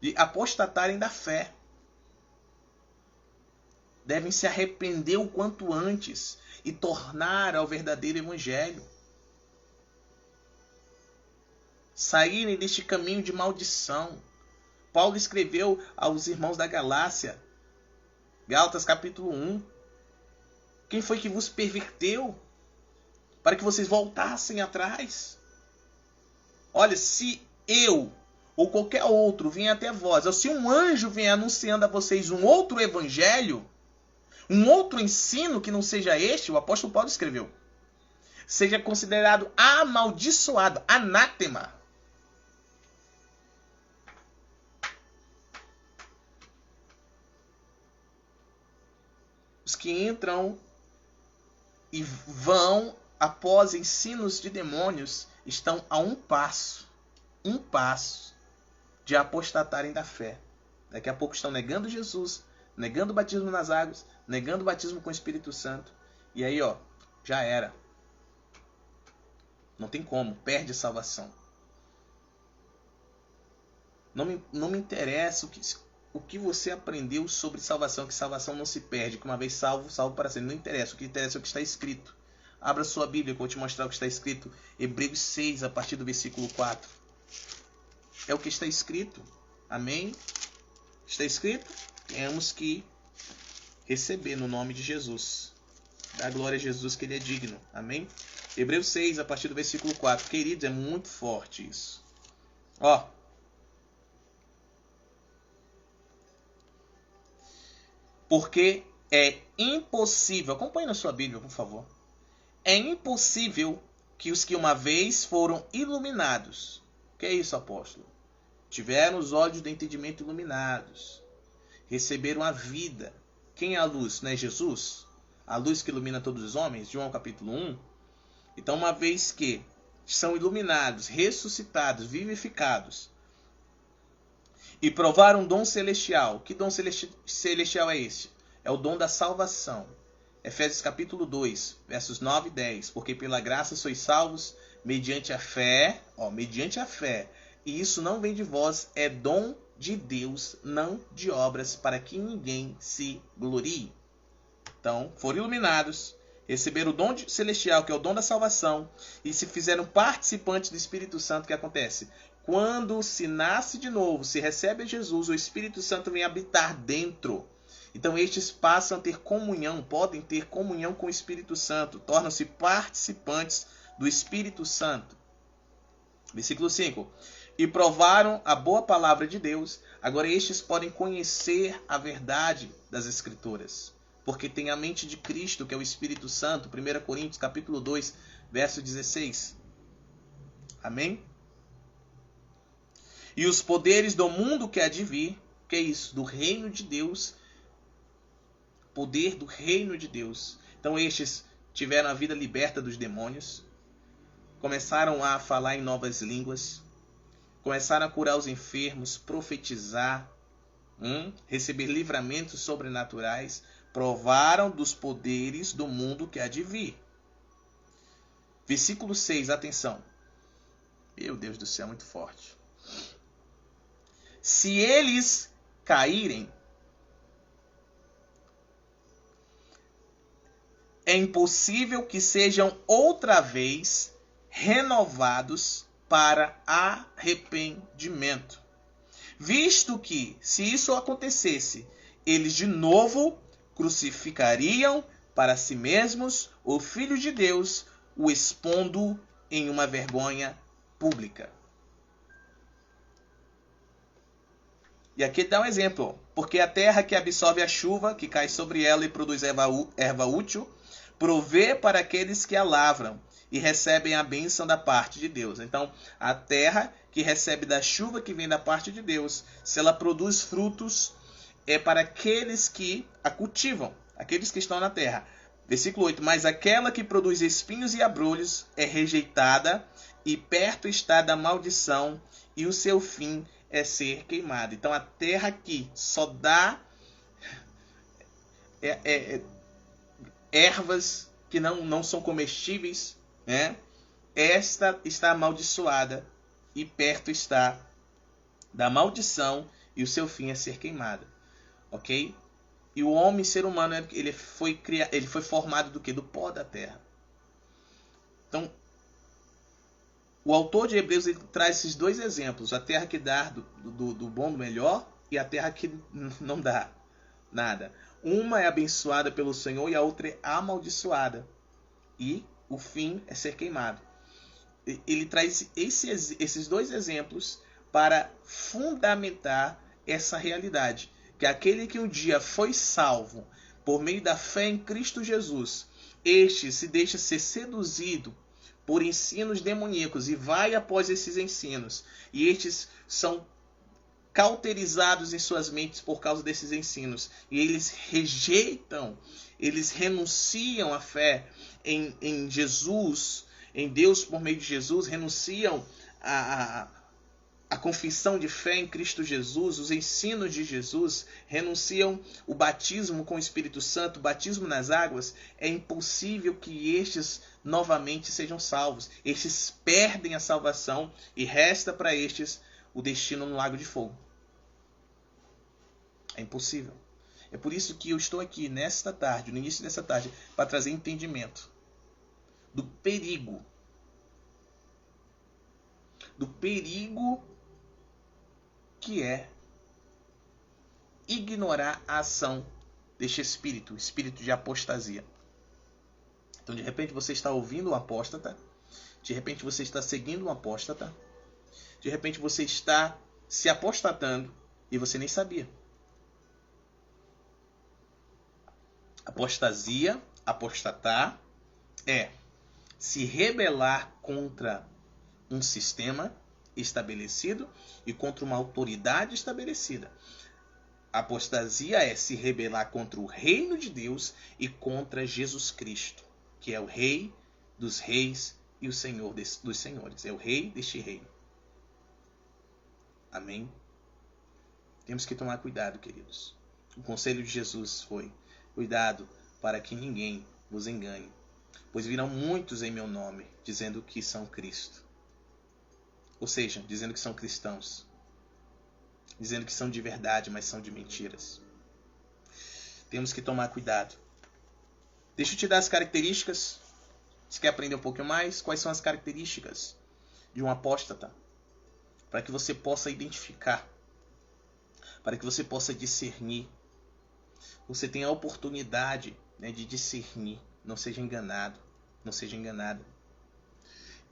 de apostatarem da fé. Devem se arrepender o quanto antes e tornar ao verdadeiro evangelho. Saírem deste caminho de maldição. Paulo escreveu aos irmãos da Galácia, Gálatas capítulo 1. Quem foi que vos perverteu para que vocês voltassem atrás? Olha, se eu ou qualquer outro vier até vós, ou se um anjo vier anunciando a vocês um outro evangelho, um outro ensino que não seja este, o apóstolo Paulo escreveu, seja considerado amaldiçoado, anátema. Os que entram e vão após ensinos de demônios estão a um passo de apostatarem da fé. Daqui a pouco estão negando Jesus, negando o batismo nas águas, negando o batismo com o Espírito Santo. E aí, já era. Não tem como, perde a salvação. Não me interessa o que você aprendeu sobre salvação, que salvação não se perde, que uma vez salvo, salvo para sempre. Não interessa, o que interessa é o que está escrito. Abra sua Bíblia que eu vou te mostrar o que está escrito. Hebreus 6, a partir do versículo 4. É o que está escrito. Amém? Está escrito? Temos que receber no nome de Jesus. Dá glória a Jesus que Ele é digno. Amém? Hebreus 6, a partir do versículo 4. Queridos, é muito forte isso. Porque é impossível, acompanhe na sua Bíblia, por favor. É impossível que os que uma vez foram iluminados. O que é isso, apóstolo? Tiveram os olhos do entendimento iluminados. Receberam a vida. Quem é a luz? Não é Jesus? A luz que ilumina todos os homens? João capítulo 1. Então, uma vez que são iluminados, ressuscitados, vivificados, e provaram um dom celestial. Que dom celestial é esse? É o dom da salvação. Efésios capítulo 2, versos 9 e 10. Porque pela graça sois salvos mediante a fé. Mediante a fé. E isso não vem de vós, é dom de Deus, não de obras, para que ninguém se glorie. Então, foram iluminados, receberam o dom celestial, que é o dom da salvação, e se fizeram participantes do Espírito Santo. O que acontece? Quando se nasce de novo, se recebe a Jesus, o Espírito Santo vem habitar dentro. Então estes passam a ter comunhão, podem ter comunhão com o Espírito Santo, tornam-se participantes do Espírito Santo. Versículo 5. E provaram a boa palavra de Deus, agora estes podem conhecer a verdade das Escrituras, porque tem a mente de Cristo, que é o Espírito Santo. 1 Coríntios capítulo 2, verso 16. Amém? E os poderes do mundo que há de vir, que é isso? Do reino de Deus. Poder do reino de Deus. Então estes tiveram a vida liberta dos demônios. Começaram a falar em novas línguas. Começaram a curar os enfermos, profetizar. Receber livramentos sobrenaturais. Provaram dos poderes do mundo que há de vir. Versículo 6, atenção. Meu Deus do céu, muito forte. Se eles caírem, é impossível que sejam outra vez renovados para arrependimento. Visto que, se isso acontecesse, eles de novo crucificariam para si mesmos o Filho de Deus, o expondo em uma vergonha pública. E aqui dá um exemplo. porque a terra que absorve a chuva, que cai sobre ela e produz erva útil, provê para aqueles que a lavram e recebem a bênção da parte de Deus. Então, a terra que recebe da chuva que vem da parte de Deus, se ela produz frutos, é para aqueles que a cultivam, aqueles que estão na terra. Versículo 8. Mas aquela que produz espinhos e abrolhos é rejeitada, e perto está da maldição, e o seu fim é ser queimada. Então, a terra aqui só dá ervas que não são comestíveis, né? Esta está amaldiçoada, e perto está da maldição, e o seu fim é ser queimada. Ok? E o homem, ser humano, ele foi formado do quê? Do pó da terra. Então, o autor de Hebreus ele traz esses dois exemplos. A terra que dá do bom, do melhor, e a terra que não dá nada. Uma é abençoada pelo Senhor e a outra é amaldiçoada. E o fim é ser queimado. Ele traz esses dois exemplos para fundamentar essa realidade. Que aquele que um dia foi salvo por meio da fé em Cristo Jesus, este se deixa ser seduzido por ensinos demoníacos e vai após esses ensinos. E estes são cauterizados em suas mentes por causa desses ensinos. E eles rejeitam, eles renunciam à fé em Jesus, em Deus por meio de Jesus, renunciam a confissão de fé em Cristo Jesus, os ensinos de Jesus, renunciam o batismo com o Espírito Santo, o batismo nas águas. É impossível que estes novamente sejam salvos. Estes perdem a salvação e resta para estes o destino no lago de fogo. É impossível. É por isso que eu estou aqui nesta tarde, no início dessa tarde, para trazer entendimento do perigo que é ignorar a ação deste espírito de apostasia. Então, de repente, você está ouvindo um apóstata, de repente, você está seguindo um apóstata, de repente, você está se apostatando e você nem sabia. Apostasia, apostatar, é se rebelar contra um sistema estabelecido e contra uma autoridade estabelecida. A apostasia é se rebelar contra o reino de Deus e contra Jesus Cristo, que é o Rei dos reis e o Senhor dos senhores. É o Rei deste reino. Amém? Temos que tomar cuidado, queridos. O conselho de Jesus foi: cuidado para que ninguém vos engane, pois virão muitos em meu nome, dizendo que são Cristo. Ou seja, dizendo que são cristãos. Dizendo que são de verdade, mas são de mentiras. Temos que tomar cuidado. Deixa eu te dar as características. Você quer aprender um pouquinho mais? Quais são as características de um apóstata? Para que você possa identificar. Para que você possa discernir. Você tem a oportunidade, né, de discernir. Não seja enganado. Não seja enganada.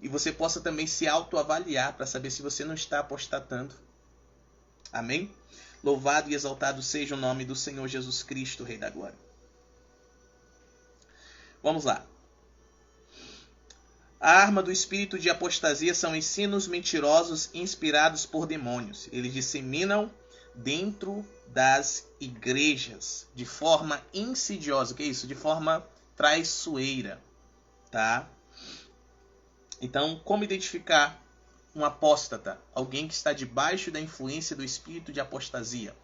E você possa também se autoavaliar para saber se você não está apostatando. Amém? Louvado e exaltado seja o nome do Senhor Jesus Cristo, Rei da Glória. Vamos lá. A arma do espírito de apostasia são ensinos mentirosos inspirados por demônios. Eles disseminam dentro das igrejas de forma insidiosa. O que é isso? De forma traiçoeira. Tá? Então, como identificar um apóstata? Alguém que está debaixo da influência do espírito de apostasia.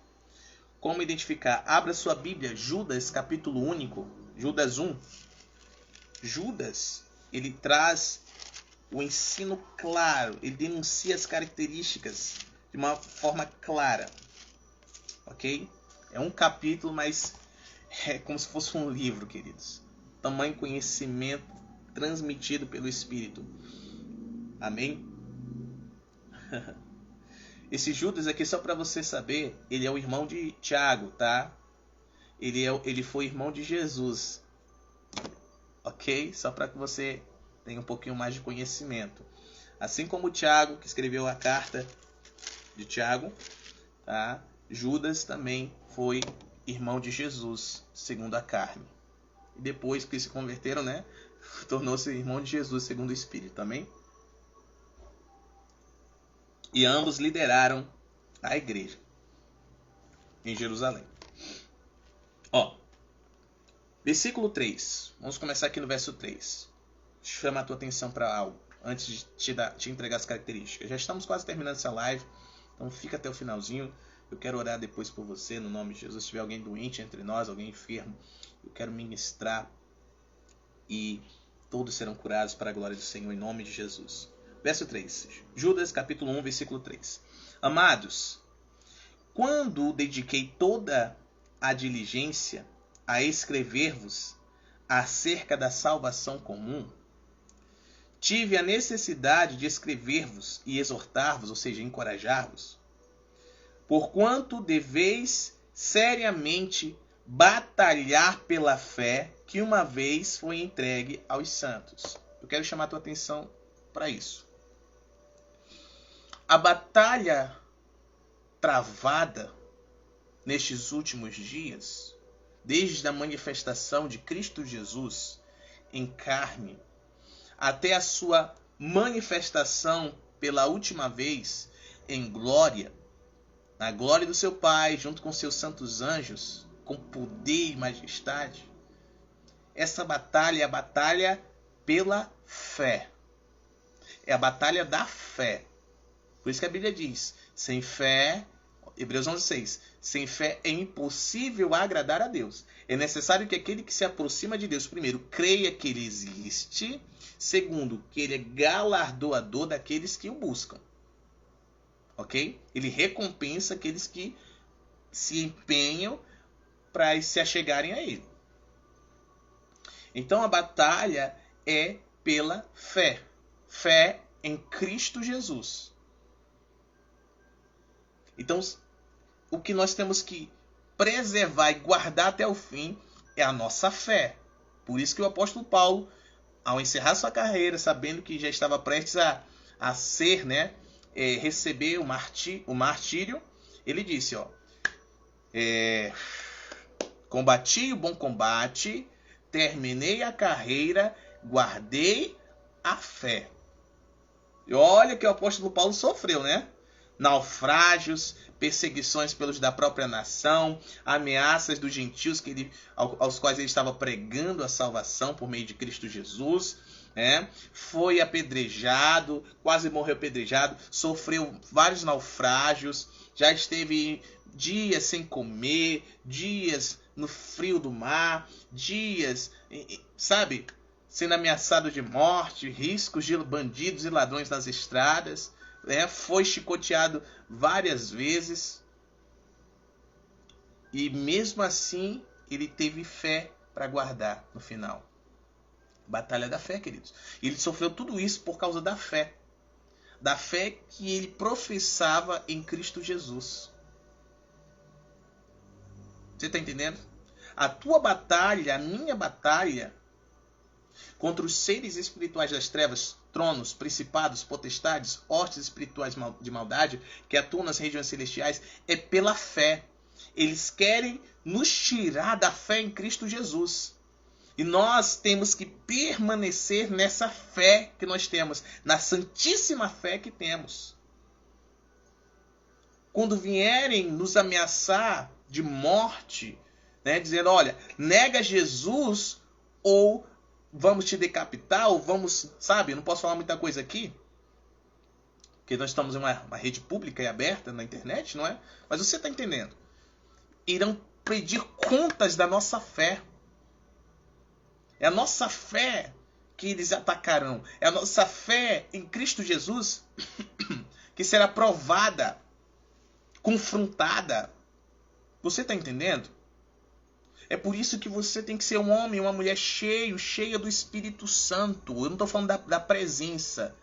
Como identificar? Abra sua Bíblia, Judas, capítulo único, Judas 1. Judas, ele traz o ensino claro, ele denuncia as características de uma forma clara. Ok? É um capítulo, mas é como se fosse um livro, queridos. Tamanho conhecimento transmitido pelo Espírito. Amém? Esse Judas aqui, só para você saber, ele é o irmão de Tiago, tá? Ele foi irmão de Jesus. Ok? Só para que você tenha um pouquinho mais de conhecimento. Assim como Tiago, que escreveu a carta de Tiago, tá? Judas também foi irmão de Jesus, segundo a carne. E depois que se converteram, né, tornou-se irmão de Jesus, segundo o Espírito, amém? E ambos lideraram a igreja em Jerusalém. Ó, versículo 3. Vamos começar aqui no verso 3. Chama a tua atenção para algo, antes de te entregar as características. Já estamos quase terminando essa live, então fica até o finalzinho. Eu quero orar depois por você, no nome de Jesus. Se tiver alguém doente entre nós, alguém enfermo, eu quero ministrar e todos serão curados para a glória do Senhor, em nome de Jesus. Verso 3. Judas, capítulo 1, versículo 3. Amados, quando dediquei toda a diligência a escrever-vos acerca da salvação comum, tive a necessidade de escrever-vos e exortar-vos, ou seja, encorajar-vos, porquanto deveis seriamente batalhar pela fé que uma vez foi entregue aos santos. Eu quero chamar a tua atenção para isso. A batalha travada nestes últimos dias, desde a manifestação de Cristo Jesus em carne, até a sua manifestação pela última vez em glória, na glória do seu Pai, junto com seus santos anjos, com poder e majestade. Essa batalha é a batalha pela fé. É a batalha da fé. Por isso que a Bíblia diz, sem fé, Hebreus 11:6, sem fé é impossível agradar a Deus. É necessário que aquele que se aproxima de Deus, primeiro, creia que Ele existe. Segundo, que Ele é galardoador daqueles que o buscam. Ok? Ele recompensa aqueles que se empenham para se achegarem a Ele. Então a batalha é pela fé. Fé em Cristo Jesus. Então, o que nós temos que preservar e guardar até o fim é a nossa fé. Por isso que o apóstolo Paulo, ao encerrar sua carreira, sabendo que já estava prestes a ser, receber o martírio, ele disse, combati o bom combate, terminei a carreira, guardei a fé. E olha que o apóstolo Paulo sofreu, né? Naufrágios, perseguições pelos da própria nação, ameaças dos gentios aos quais ele estava pregando a salvação por meio de Cristo Jesus. Foi apedrejado, quase morreu apedrejado, sofreu vários naufrágios, já esteve dias sem comer, dias no frio do mar, dias, sendo ameaçado de morte, riscos de bandidos e ladrões nas estradas, foi chicoteado várias vezes, e mesmo assim ele teve fé para guardar no final. Batalha da fé, queridos. Ele sofreu tudo isso por causa da fé que ele professava em Cristo Jesus. Você está entendendo? A tua batalha, a minha batalha contra os seres espirituais das trevas, tronos, principados, potestades, hostes espirituais de maldade que atuam nas regiões celestiais, é pela fé. Eles querem nos tirar da fé em Cristo Jesus. E nós temos que permanecer nessa fé que nós temos, na santíssima fé que temos. Quando vierem nos ameaçar de morte, dizendo, olha, nega Jesus ou vamos te decapitar, ou vamos, não posso falar muita coisa aqui, porque nós estamos em uma rede pública e aberta na internet, não é? Mas você está entendendo. Irão pedir contas da nossa fé. É a nossa fé que eles atacarão. É a nossa fé em Cristo Jesus que será provada, confrontada. Você está entendendo? É por isso que você tem que ser um homem, uma mulher cheia do Espírito Santo. Eu não estou falando da presença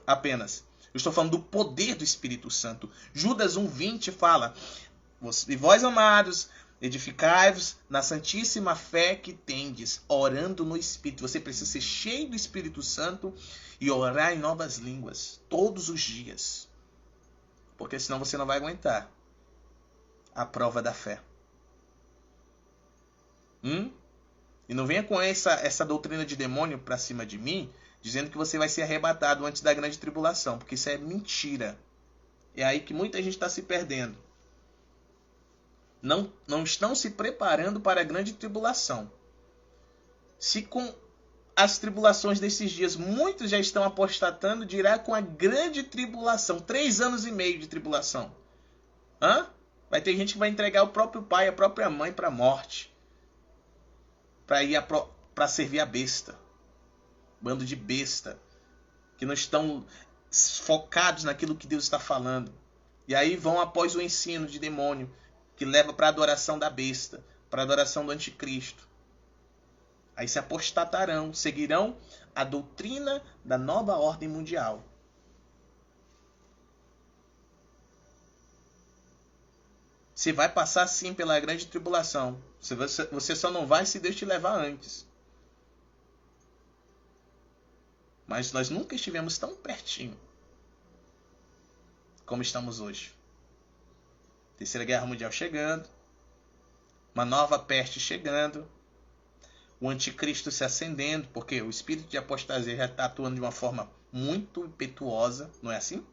apenas. Eu estou falando do poder do Espírito Santo. Judas 1:20 fala, e vós, amados, edificai-vos na santíssima fé que tendes, orando no Espírito. Você precisa ser cheio do Espírito Santo e orar em novas línguas todos os dias. Porque senão você não vai aguentar. a prova da fé. E não venha com essa doutrina de demônio para cima de mim, dizendo que você vai ser arrebatado antes da grande tribulação, porque isso é mentira. É aí que muita gente está se perdendo. Não estão se preparando para a grande tribulação. Se com as tribulações desses dias muitos já estão apostatando, dirá com a grande tribulação. 3 anos e meio de tribulação. Vai ter gente que vai entregar o próprio pai, a própria mãe para a morte. Para servir a besta. Bando de besta. Que não estão focados naquilo que Deus está falando. E aí vão após o ensino de demônio, que leva para a adoração da besta, para a adoração do anticristo. Aí se apostatarão, seguirão a doutrina da nova ordem mundial. Você vai passar sim pela grande tribulação. Você só não vai se Deus te levar antes. Mas nós nunca estivemos tão pertinho como estamos hoje. Terceira Guerra Mundial chegando. Uma nova peste chegando. O anticristo se acendendo, porque o espírito de apostasia já está atuando de uma forma muito impetuosa, não é assim?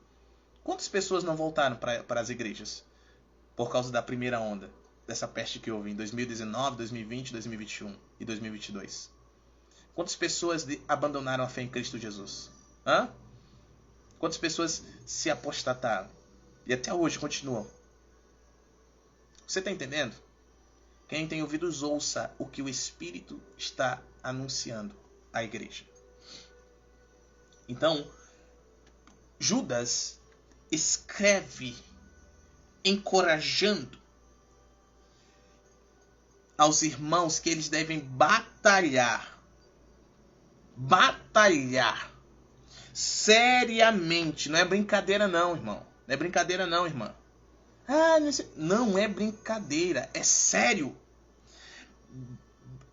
Quantas pessoas não voltaram para as igrejas por causa da primeira onda dessa peste que houve em 2019, 2020, 2021 e 2022? Quantas pessoas abandonaram a fé em Cristo Jesus? Quantas pessoas se apostataram? E até hoje continuam. Você está entendendo? Quem tem ouvidos, ouça o que o Espírito está anunciando à igreja. Então, Judas escreve encorajando aos irmãos que eles devem batalhar seriamente. Não é brincadeira não, irmão. Não é brincadeira não, irmã. Não é brincadeira, é sério.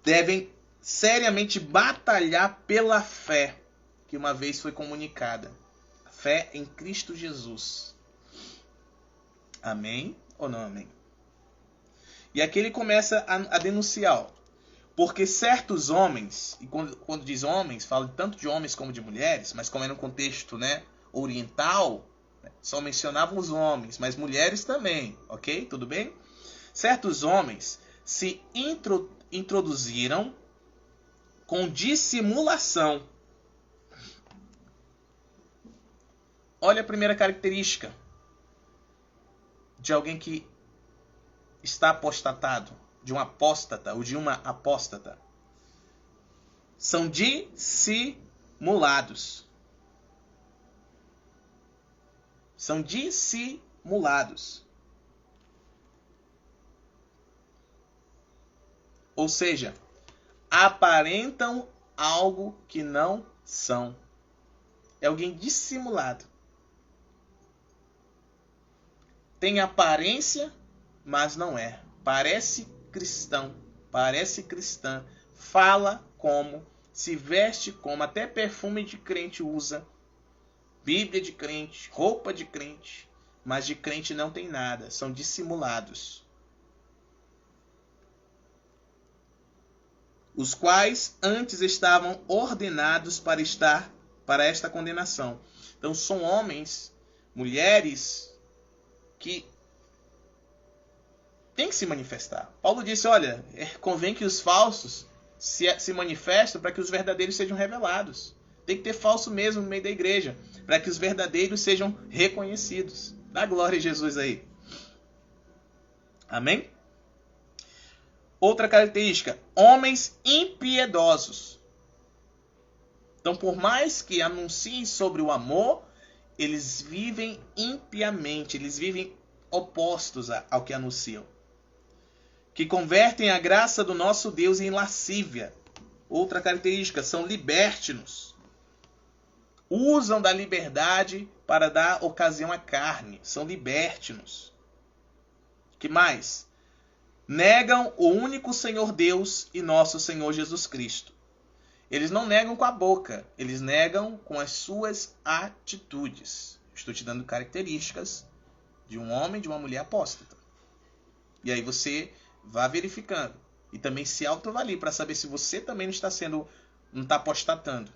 Devem seriamente batalhar pela fé que uma vez foi comunicada. A fé em Cristo Jesus. Amém ou não amém? E aqui ele começa a denunciar. Porque certos homens, e quando diz homens, fala tanto de homens como de mulheres, mas como é no contexto oriental, só mencionavam os homens, mas mulheres também, ok? Tudo bem? Certos homens se introduziram com dissimulação. Olha a primeira característica de alguém que está apostatado, de um apóstata ou de uma apóstata. São dissimulados. São dissimulados. Ou seja, aparentam algo que não são. É alguém dissimulado. Tem aparência, mas não é. Parece cristão, parece cristã, fala como, se veste como, até perfume de crente usa, Bíblia de crente, roupa de crente, mas de crente não tem nada, são dissimulados. Os quais antes estavam ordenados para esta condenação. Então são homens, mulheres que têm que se manifestar. Paulo disse, olha, convém que os falsos se manifestem para que os verdadeiros sejam revelados. Tem que ter falso mesmo no meio da igreja, para que os verdadeiros sejam reconhecidos. Dá glória a Jesus aí. Amém? Outra característica, homens impiedosos. Então, por mais que anunciem sobre o amor, eles vivem impiamente, eles vivem opostos ao que anunciam. Que convertem a graça do nosso Deus em lascívia. Outra característica, são libertinos. Usam da liberdade para dar ocasião à carne. São libertinos. Que mais? Negam o único Senhor Deus e nosso Senhor Jesus Cristo. Eles não negam com a boca, eles negam com as suas atitudes. Estou te dando características de um homem e de uma mulher apóstata. E aí você vá verificando. E também se autoavalie para saber se você também não está apostatando.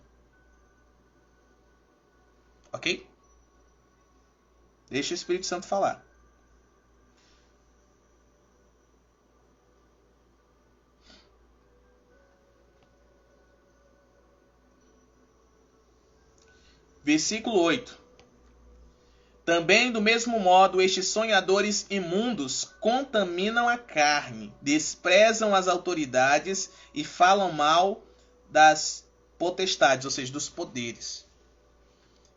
Ok? Deixa o Espírito Santo falar. Versículo 8. Também do mesmo modo, estes sonhadores imundos contaminam a carne, desprezam as autoridades e falam mal das potestades, ou seja, dos poderes.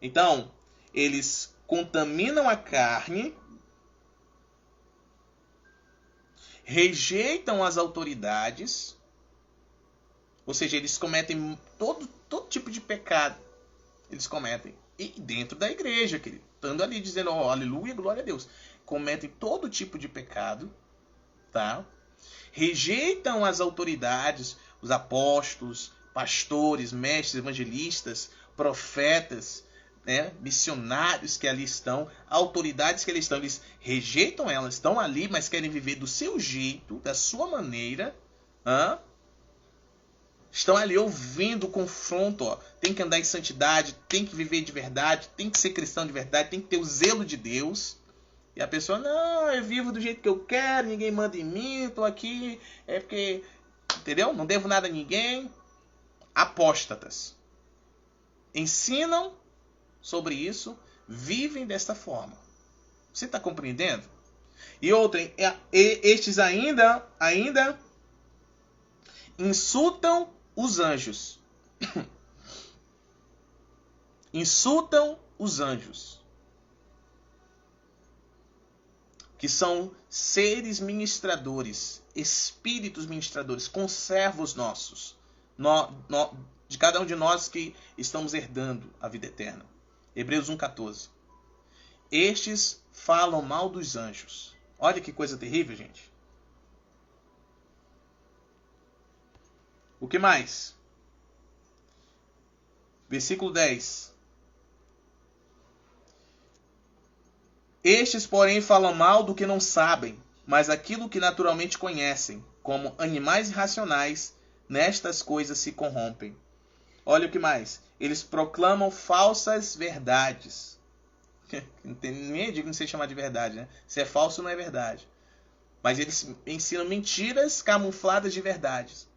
Então, eles contaminam a carne, rejeitam as autoridades, ou seja, eles cometem todo tipo de pecado. Eles cometem. E dentro da igreja, querido. Estando ali dizendo, oh, aleluia, glória a Deus. Cometem todo tipo de pecado. Tá? Rejeitam as autoridades, os apóstolos, pastores, mestres, evangelistas, profetas, né? Missionários que ali estão, autoridades que ali estão. Eles rejeitam elas, estão ali, mas querem viver do seu jeito, da sua maneira. Estão ali ouvindo o confronto, ó. Tem que andar em santidade, tem que viver de verdade, tem que ser cristão de verdade, tem que ter o zelo de Deus. E a pessoa, não, eu vivo do jeito que eu quero, ninguém manda em mim, estou aqui, é porque, entendeu? Não devo nada a ninguém. Apóstatas. Ensinam sobre isso, vivem desta forma. Você está compreendendo? E outra, estes ainda insultam os anjos. Insultam os anjos. Que são seres ministradores, espíritos ministradores, conservos nossos. De cada um de nós que estamos herdando a vida eterna. Hebreus 1,14. Estes falam mal dos anjos. Olha que coisa terrível, gente. O que mais? Versículo 10. Estes, porém, falam mal do que não sabem, mas aquilo que naturalmente conhecem, como animais irracionais, nestas coisas se corrompem. Olha o que mais. Eles proclamam falsas verdades. Não tem nem digo, não sei chamar de verdade, né? Se é falso, não é verdade. Mas eles ensinam mentiras camufladas de verdades.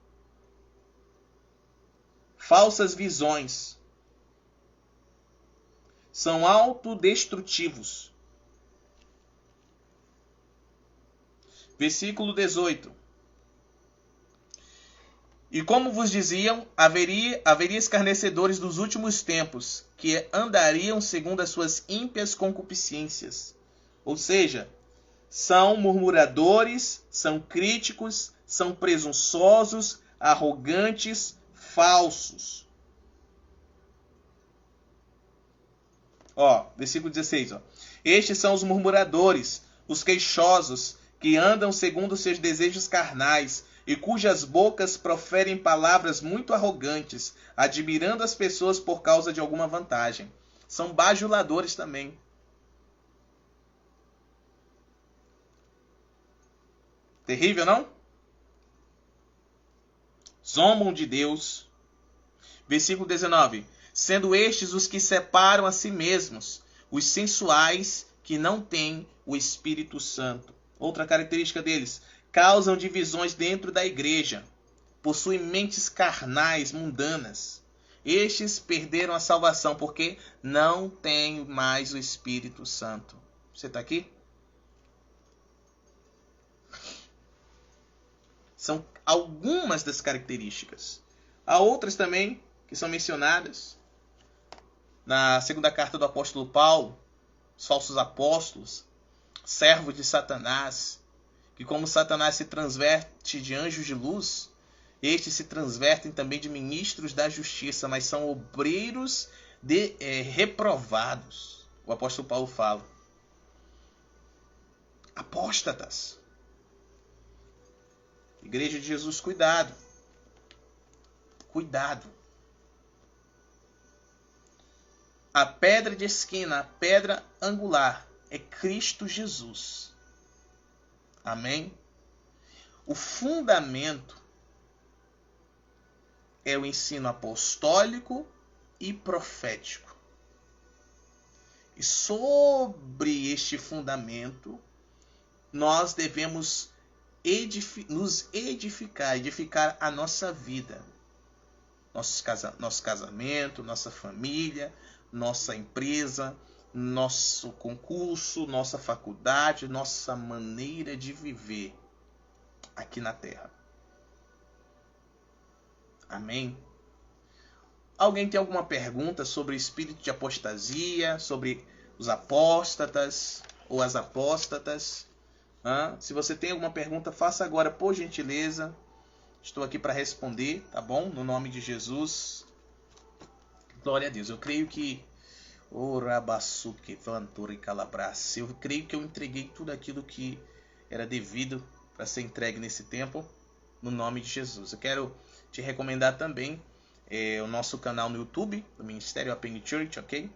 Falsas visões. São autodestrutivos. Versículo 18. E como vos diziam, haveria escarnecedores dos últimos tempos, que andariam segundo as suas ímpias concupiscências. Ou seja, são murmuradores, são críticos, são presunçosos, arrogantes, falsos. Versículo 16. Estes são os murmuradores, os queixosos, que andam segundo seus desejos carnais, e cujas bocas proferem palavras muito arrogantes, admirando as pessoas por causa de alguma vantagem. São bajuladores também. Terrível, não? Zombam de Deus. Versículo 19. Sendo estes os que separam a si mesmos, os sensuais que não têm o Espírito Santo. Outra característica deles, causam divisões dentro da igreja, possuem mentes carnais, mundanas. Estes perderam a salvação porque não têm mais o Espírito Santo. Você está aqui? São algumas das características. Há outras também que são mencionadas na segunda carta do apóstolo Paulo, os falsos apóstolos, servos de Satanás, que como Satanás se transverte de anjos de luz, estes se transvertem também de ministros da justiça, mas são obreiros reprovados. O apóstolo Paulo fala. Apóstatas. Igreja de Jesus, cuidado. Cuidado. A pedra de esquina, a pedra angular é Cristo Jesus. Amém? O fundamento é o ensino apostólico e profético. E sobre este fundamento, nós devemos nos edificar a nossa vida, nosso casamento, nossa família, nossa empresa, nosso concurso, nossa faculdade, nossa maneira de viver aqui na Terra. Amém? Alguém tem alguma pergunta sobre o espírito de apostasia, sobre os apóstatas ou as apóstatas? Se você tem alguma pergunta, faça agora, por gentileza. Estou aqui para responder, tá bom? No nome de Jesus. Glória a Deus. Eu creio que eu creio que eu entreguei tudo aquilo que era devido para ser entregue nesse tempo, no nome de Jesus. Eu quero te recomendar também o nosso canal no YouTube, do Ministério APN Church, ok?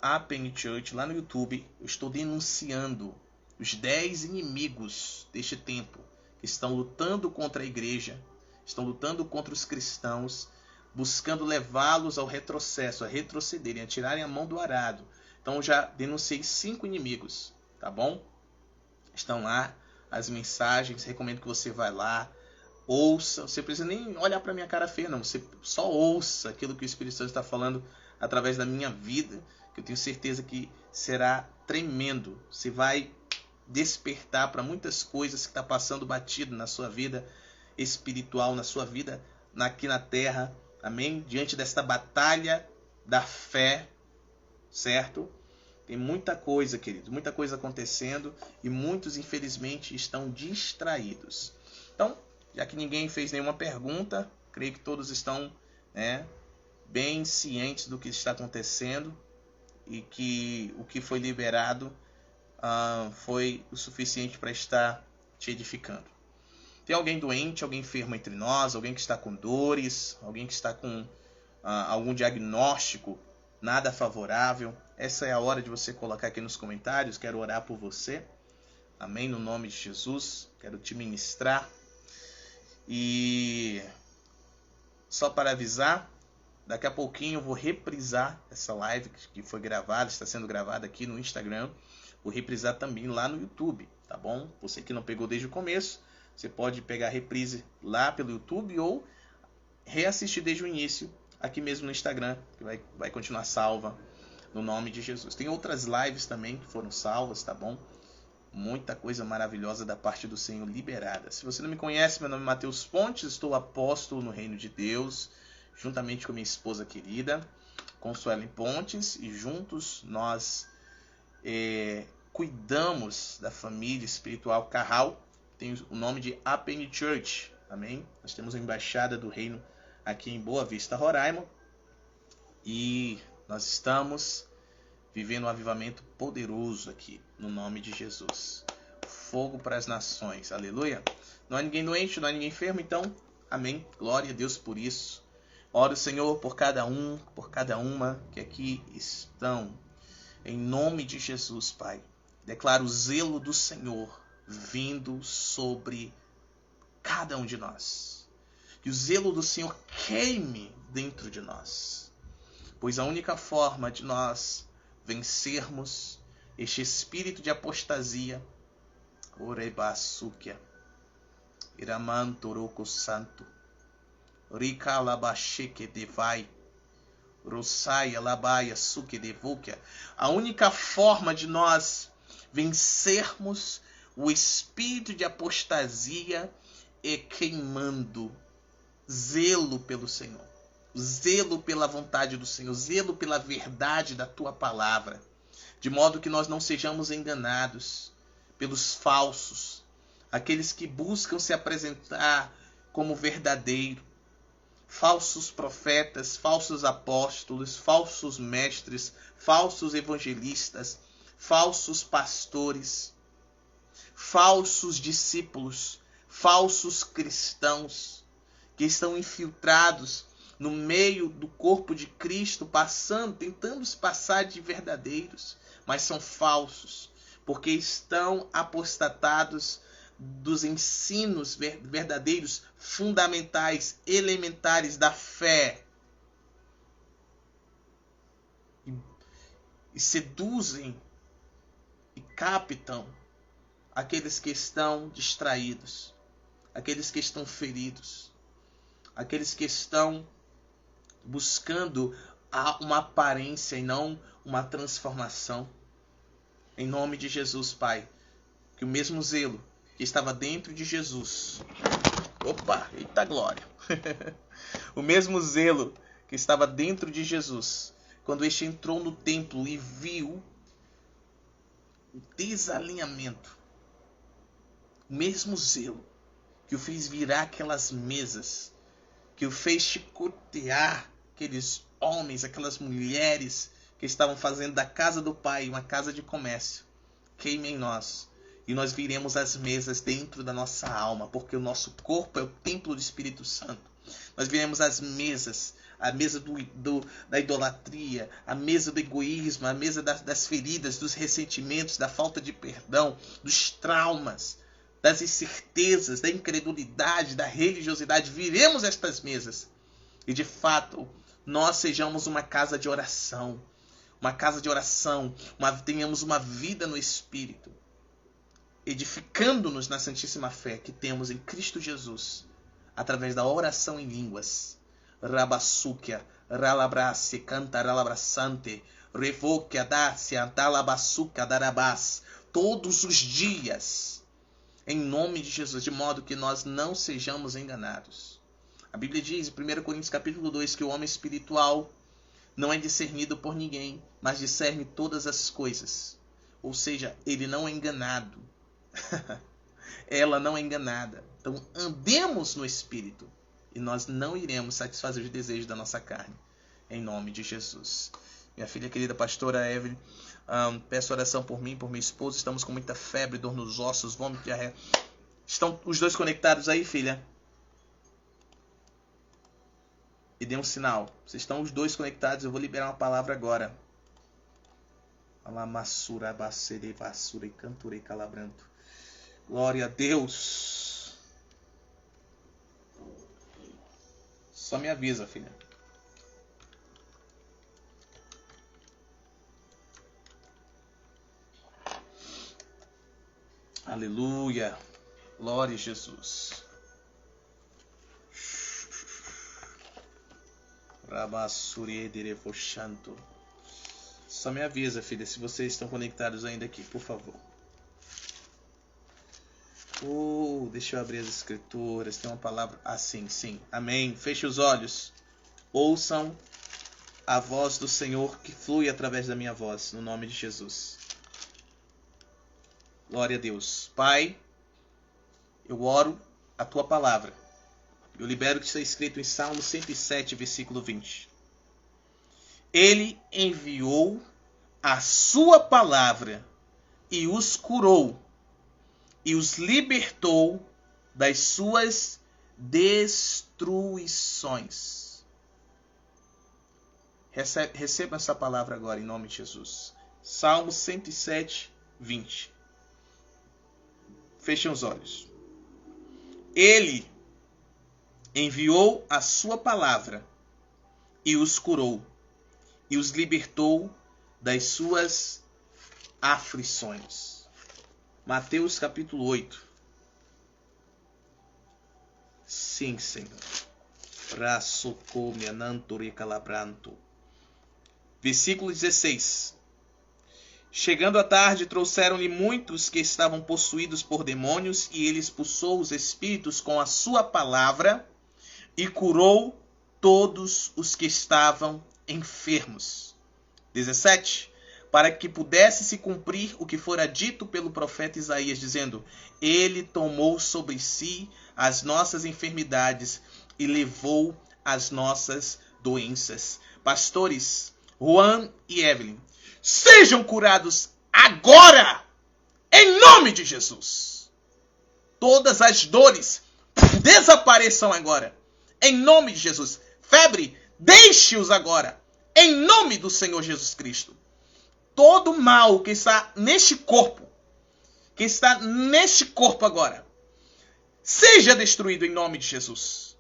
@APN Church, lá no YouTube. Eu estou denunciando os 10 inimigos deste tempo que estão lutando contra a igreja, estão lutando contra os cristãos, buscando levá-los ao retrocesso, a retrocederem, a tirarem a mão do arado. Então eu já denunciei 5 inimigos, tá bom? Estão lá as mensagens, recomendo que você vá lá, ouça. Você não precisa nem olhar para minha cara feia, não. Você só ouça aquilo que o Espírito Santo está falando através da minha vida, que eu tenho certeza que será tremendo. Você vai despertar para muitas coisas que está passando batido na sua vida espiritual, na sua vida aqui na terra. Amém? Diante desta batalha da fé, certo? Tem muita coisa, querido, muita coisa acontecendo e muitos, infelizmente, estão distraídos. Então, já que ninguém fez nenhuma pergunta, creio que todos estão bem cientes do que está acontecendo e que o que foi liberado foi o suficiente para estar te edificando. Tem alguém doente, alguém enfermo entre nós, alguém que está com dores, alguém que está com algum diagnóstico nada favorável? Essa é a hora de você colocar aqui nos comentários. Quero orar por você. Amém? No nome de Jesus. Quero te ministrar. E só para avisar, daqui a pouquinho eu vou reprisar essa live que foi gravada, está sendo gravada aqui no Instagram. Vou reprisar também lá no YouTube, tá bom? Você que não pegou desde o começo, você pode pegar a reprise lá pelo YouTube ou reassistir desde o início aqui mesmo no Instagram, que vai continuar salva no nome de Jesus. Tem outras lives também que foram salvas, tá bom? Muita coisa maravilhosa da parte do Senhor liberada. Se você não me conhece, meu nome é Mateus Pontes, estou apóstolo no Reino de Deus, juntamente com minha esposa querida, Consuelo Pontes, e juntos nós cuidamos da família espiritual Carral. Tem o nome de APN Church, amém? Nós temos a embaixada do reino aqui em Boa Vista, Roraima, e nós estamos vivendo um avivamento poderoso aqui, no nome de Jesus. Fogo para as nações, aleluia. Não há ninguém doente, não há ninguém enfermo, então, amém. Glória a Deus por isso. Oro, Senhor, por cada um, por cada uma que aqui estão. Em nome de Jesus, Pai, declaro o zelo do Senhor vindo sobre cada um de nós. Que o zelo do Senhor queime dentro de nós. Pois a única forma de nós vencermos este espírito de apostasia, Orebasukia, Iramantoroko Santo, Rika Labasheke Devai, Rosaya Labaia Suke Devukia. A única forma de nós vencermos o espírito de apostasia é queimando zelo pelo Senhor, zelo pela vontade do Senhor, zelo pela verdade da tua palavra, de modo que nós não sejamos enganados pelos falsos, aqueles que buscam se apresentar como verdadeiro, falsos profetas, falsos apóstolos, falsos mestres, falsos evangelistas, falsos pastores, falsos discípulos, falsos cristãos que estão infiltrados no meio do corpo de Cristo, tentando se passar de verdadeiros, mas são falsos, porque estão apostatados dos ensinos verdadeiros, fundamentais, elementares da fé. E seduzem e captam aqueles que estão distraídos, aqueles que estão feridos, aqueles que estão buscando uma aparência e não uma transformação. Em nome de Jesus, Pai, que o mesmo zelo que estava dentro de Jesus, eita glória, o mesmo zelo que estava dentro de Jesus, quando este entrou no templo e viu o desalinhamento, o mesmo zelo que o fez virar aquelas mesas, que o fez chicotear aqueles homens, aquelas mulheres que estavam fazendo da casa do Pai uma casa de comércio, queime em nós, e nós viremos as mesas dentro da nossa alma, porque o nosso corpo é o templo do Espírito Santo. Nós viremos as mesas, a mesa da idolatria, a mesa do egoísmo, a mesa das feridas, dos ressentimentos, da falta de perdão, dos traumas, das incertezas, da incredulidade, da religiosidade. Viremos estas mesas e, de fato, nós sejamos uma casa de oração, tenhamos uma vida no Espírito, edificando-nos na santíssima fé que temos em Cristo Jesus, através da oração em línguas. Rabassukia, ralabrasse, cantaralabrasante, revoquia, dácia, dalabassuca, darabás, todos os dias, em nome de Jesus, de modo que nós não sejamos enganados. A Bíblia diz, em 1 Coríntios capítulo 2, que o homem espiritual não é discernido por ninguém, mas discerne todas as coisas. Ou seja, ele não é enganado. Ela não é enganada. Então, andemos no Espírito e nós não iremos satisfazer os desejos da nossa carne. Em nome de Jesus. Minha filha querida pastora Evelyn, peço oração por mim, por minha esposa. Estamos com muita febre, dor nos ossos, vômito, diarreia. Estão os dois conectados aí, filha? E dê um sinal. Vocês estão os dois conectados. Eu vou liberar uma palavra agora. Alamassura, basere, basura e canturei calabranto. Glória a Deus. Só me avisa, filha. Aleluia. Glória a Jesus. Só me avisa, filha, se vocês estão conectados ainda aqui, por favor. Deixa eu abrir as escrituras. Tem uma palavra. Sim. Amém. Feche os olhos. Ouçam a voz do Senhor que flui através da minha voz, no nome de Jesus. Glória a Deus. Pai, eu oro a tua palavra. Eu libero o que está escrito em Salmo 107, versículo 20. Ele enviou a sua palavra e os curou e os libertou das suas destruições. Receba essa palavra agora em nome de Jesus. Salmo 107, 20. Fechem os olhos. Ele enviou a sua palavra e os curou e os libertou das suas aflições. Mateus capítulo 8. Sim, Senhor. Versículo 16. Chegando à tarde, trouxeram-lhe muitos que estavam possuídos por demônios, e ele expulsou os espíritos com a sua palavra e curou todos os que estavam enfermos. 17. Para que pudesse se cumprir o que fora dito pelo profeta Isaías, dizendo: Ele tomou sobre si as nossas enfermidades e levou as nossas doenças. Pastores Juan e Evelyn, sejam curados agora, em nome de Jesus. Todas as dores desapareçam agora, em nome de Jesus. Febre, deixe-os agora, em nome do Senhor Jesus Cristo. Todo mal que está neste corpo, agora, seja destruído em nome de Jesus.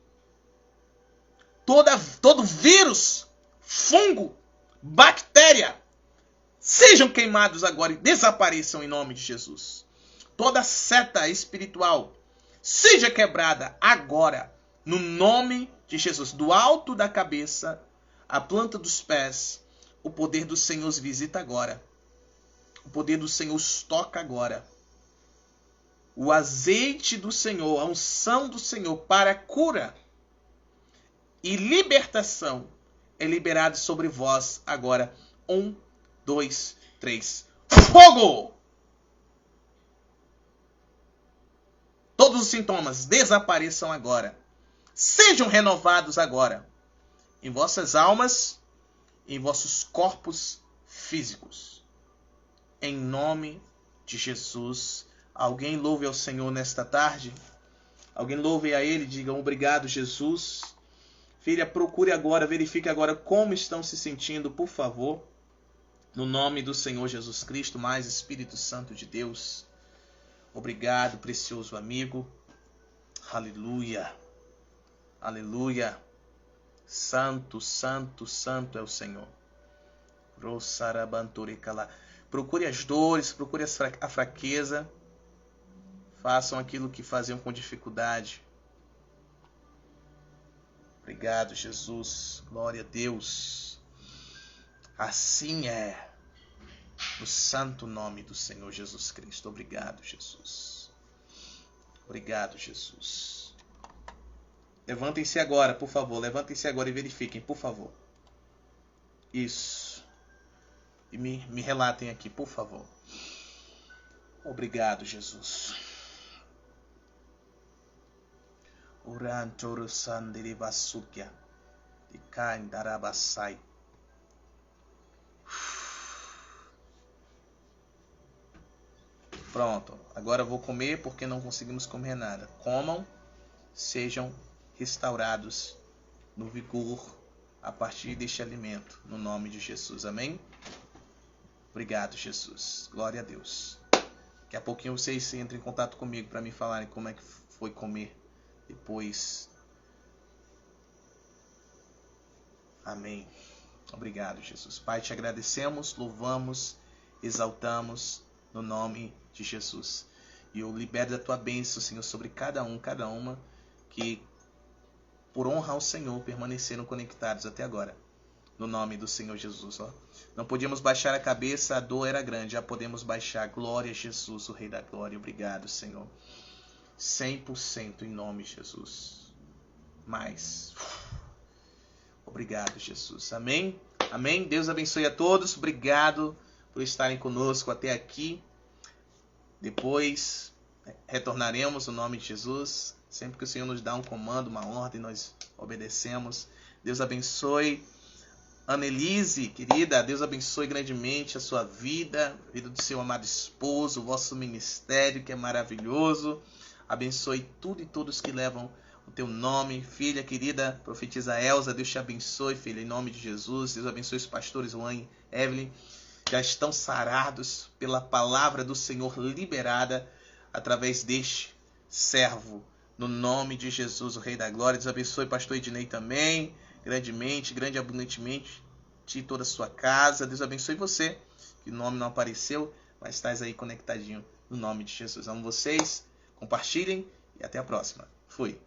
Todo vírus, fungo, bactéria, sejam queimados agora e desapareçam em nome de Jesus. Toda seta espiritual seja quebrada agora, no nome de Jesus. Do alto da cabeça, à planta dos pés, o poder do Senhor os visita agora. O poder do Senhor os toca agora. O azeite do Senhor, a unção do Senhor para cura e libertação é liberado sobre vós agora. 1, 2, 3. Fogo! Todos os sintomas desapareçam agora. Sejam renovados agora. Em vossas almas, em vossos corpos físicos. Em nome de Jesus. Alguém louve ao Senhor nesta tarde? Alguém louve a Ele, diga obrigado, Jesus. Filha, procure agora, verifique agora como estão se sentindo, por favor. No nome do Senhor Jesus Cristo, mais Espírito Santo de Deus. Obrigado, precioso amigo. Aleluia. Aleluia. Santo, santo, santo é o Senhor. Procure as dores, procure a fraqueza. Façam aquilo que faziam com dificuldade. Obrigado, Jesus. Glória a Deus. Assim é. No santo nome do Senhor Jesus Cristo. Obrigado, Jesus. Obrigado, Jesus. Levantem-se agora, por favor. Levantem-se agora e verifiquem, por favor. Isso. E me relatem aqui, por favor. Obrigado, Jesus. Urantoro sandiribasukya. Ikaindarabasai. Pronto, agora eu vou comer porque não conseguimos comer nada. Comam, sejam restaurados no vigor a partir deste alimento, no nome de Jesus. Amém? Obrigado, Jesus. Glória a Deus. Daqui a pouquinho vocês entram em contato comigo para me falarem como é que foi comer depois. Amém. Obrigado, Jesus. Pai, te agradecemos, louvamos, exaltamos no nome de Jesus. E eu libero da tua bênção, Senhor, sobre cada uma que, por honra ao Senhor, permaneceram conectados até agora. No nome do Senhor Jesus. Ó. Não podíamos baixar a cabeça, a dor era grande. Já podemos baixar. Glória a Jesus, o Rei da Glória. Obrigado, Senhor. 100% em nome de Jesus. Mais. Obrigado, Jesus. Amém? Amém? Deus abençoe a todos. Obrigado por estarem conosco até aqui. Depois retornaremos no nome de Jesus. Sempre que o Senhor nos dá um comando, uma ordem, nós obedecemos. Deus abençoe. Annelise, querida, Deus abençoe grandemente a sua vida, a vida do seu amado esposo, o vosso ministério que é maravilhoso. Abençoe tudo e todos que levam o teu nome. Filha querida, profetisa Elza, Deus te abençoe, filha, em nome de Jesus. Deus abençoe os pastores Juan, Evelyn, já estão sarados pela palavra do Senhor liberada através deste servo. No nome de Jesus, o Rei da Glória. Deus abençoe pastor Ednei também, grandemente, grande abundantemente, de toda a sua casa. Deus abençoe você, que o nome não apareceu, mas estás aí conectadinho no nome de Jesus. Amo vocês, compartilhem e até a próxima. Fui.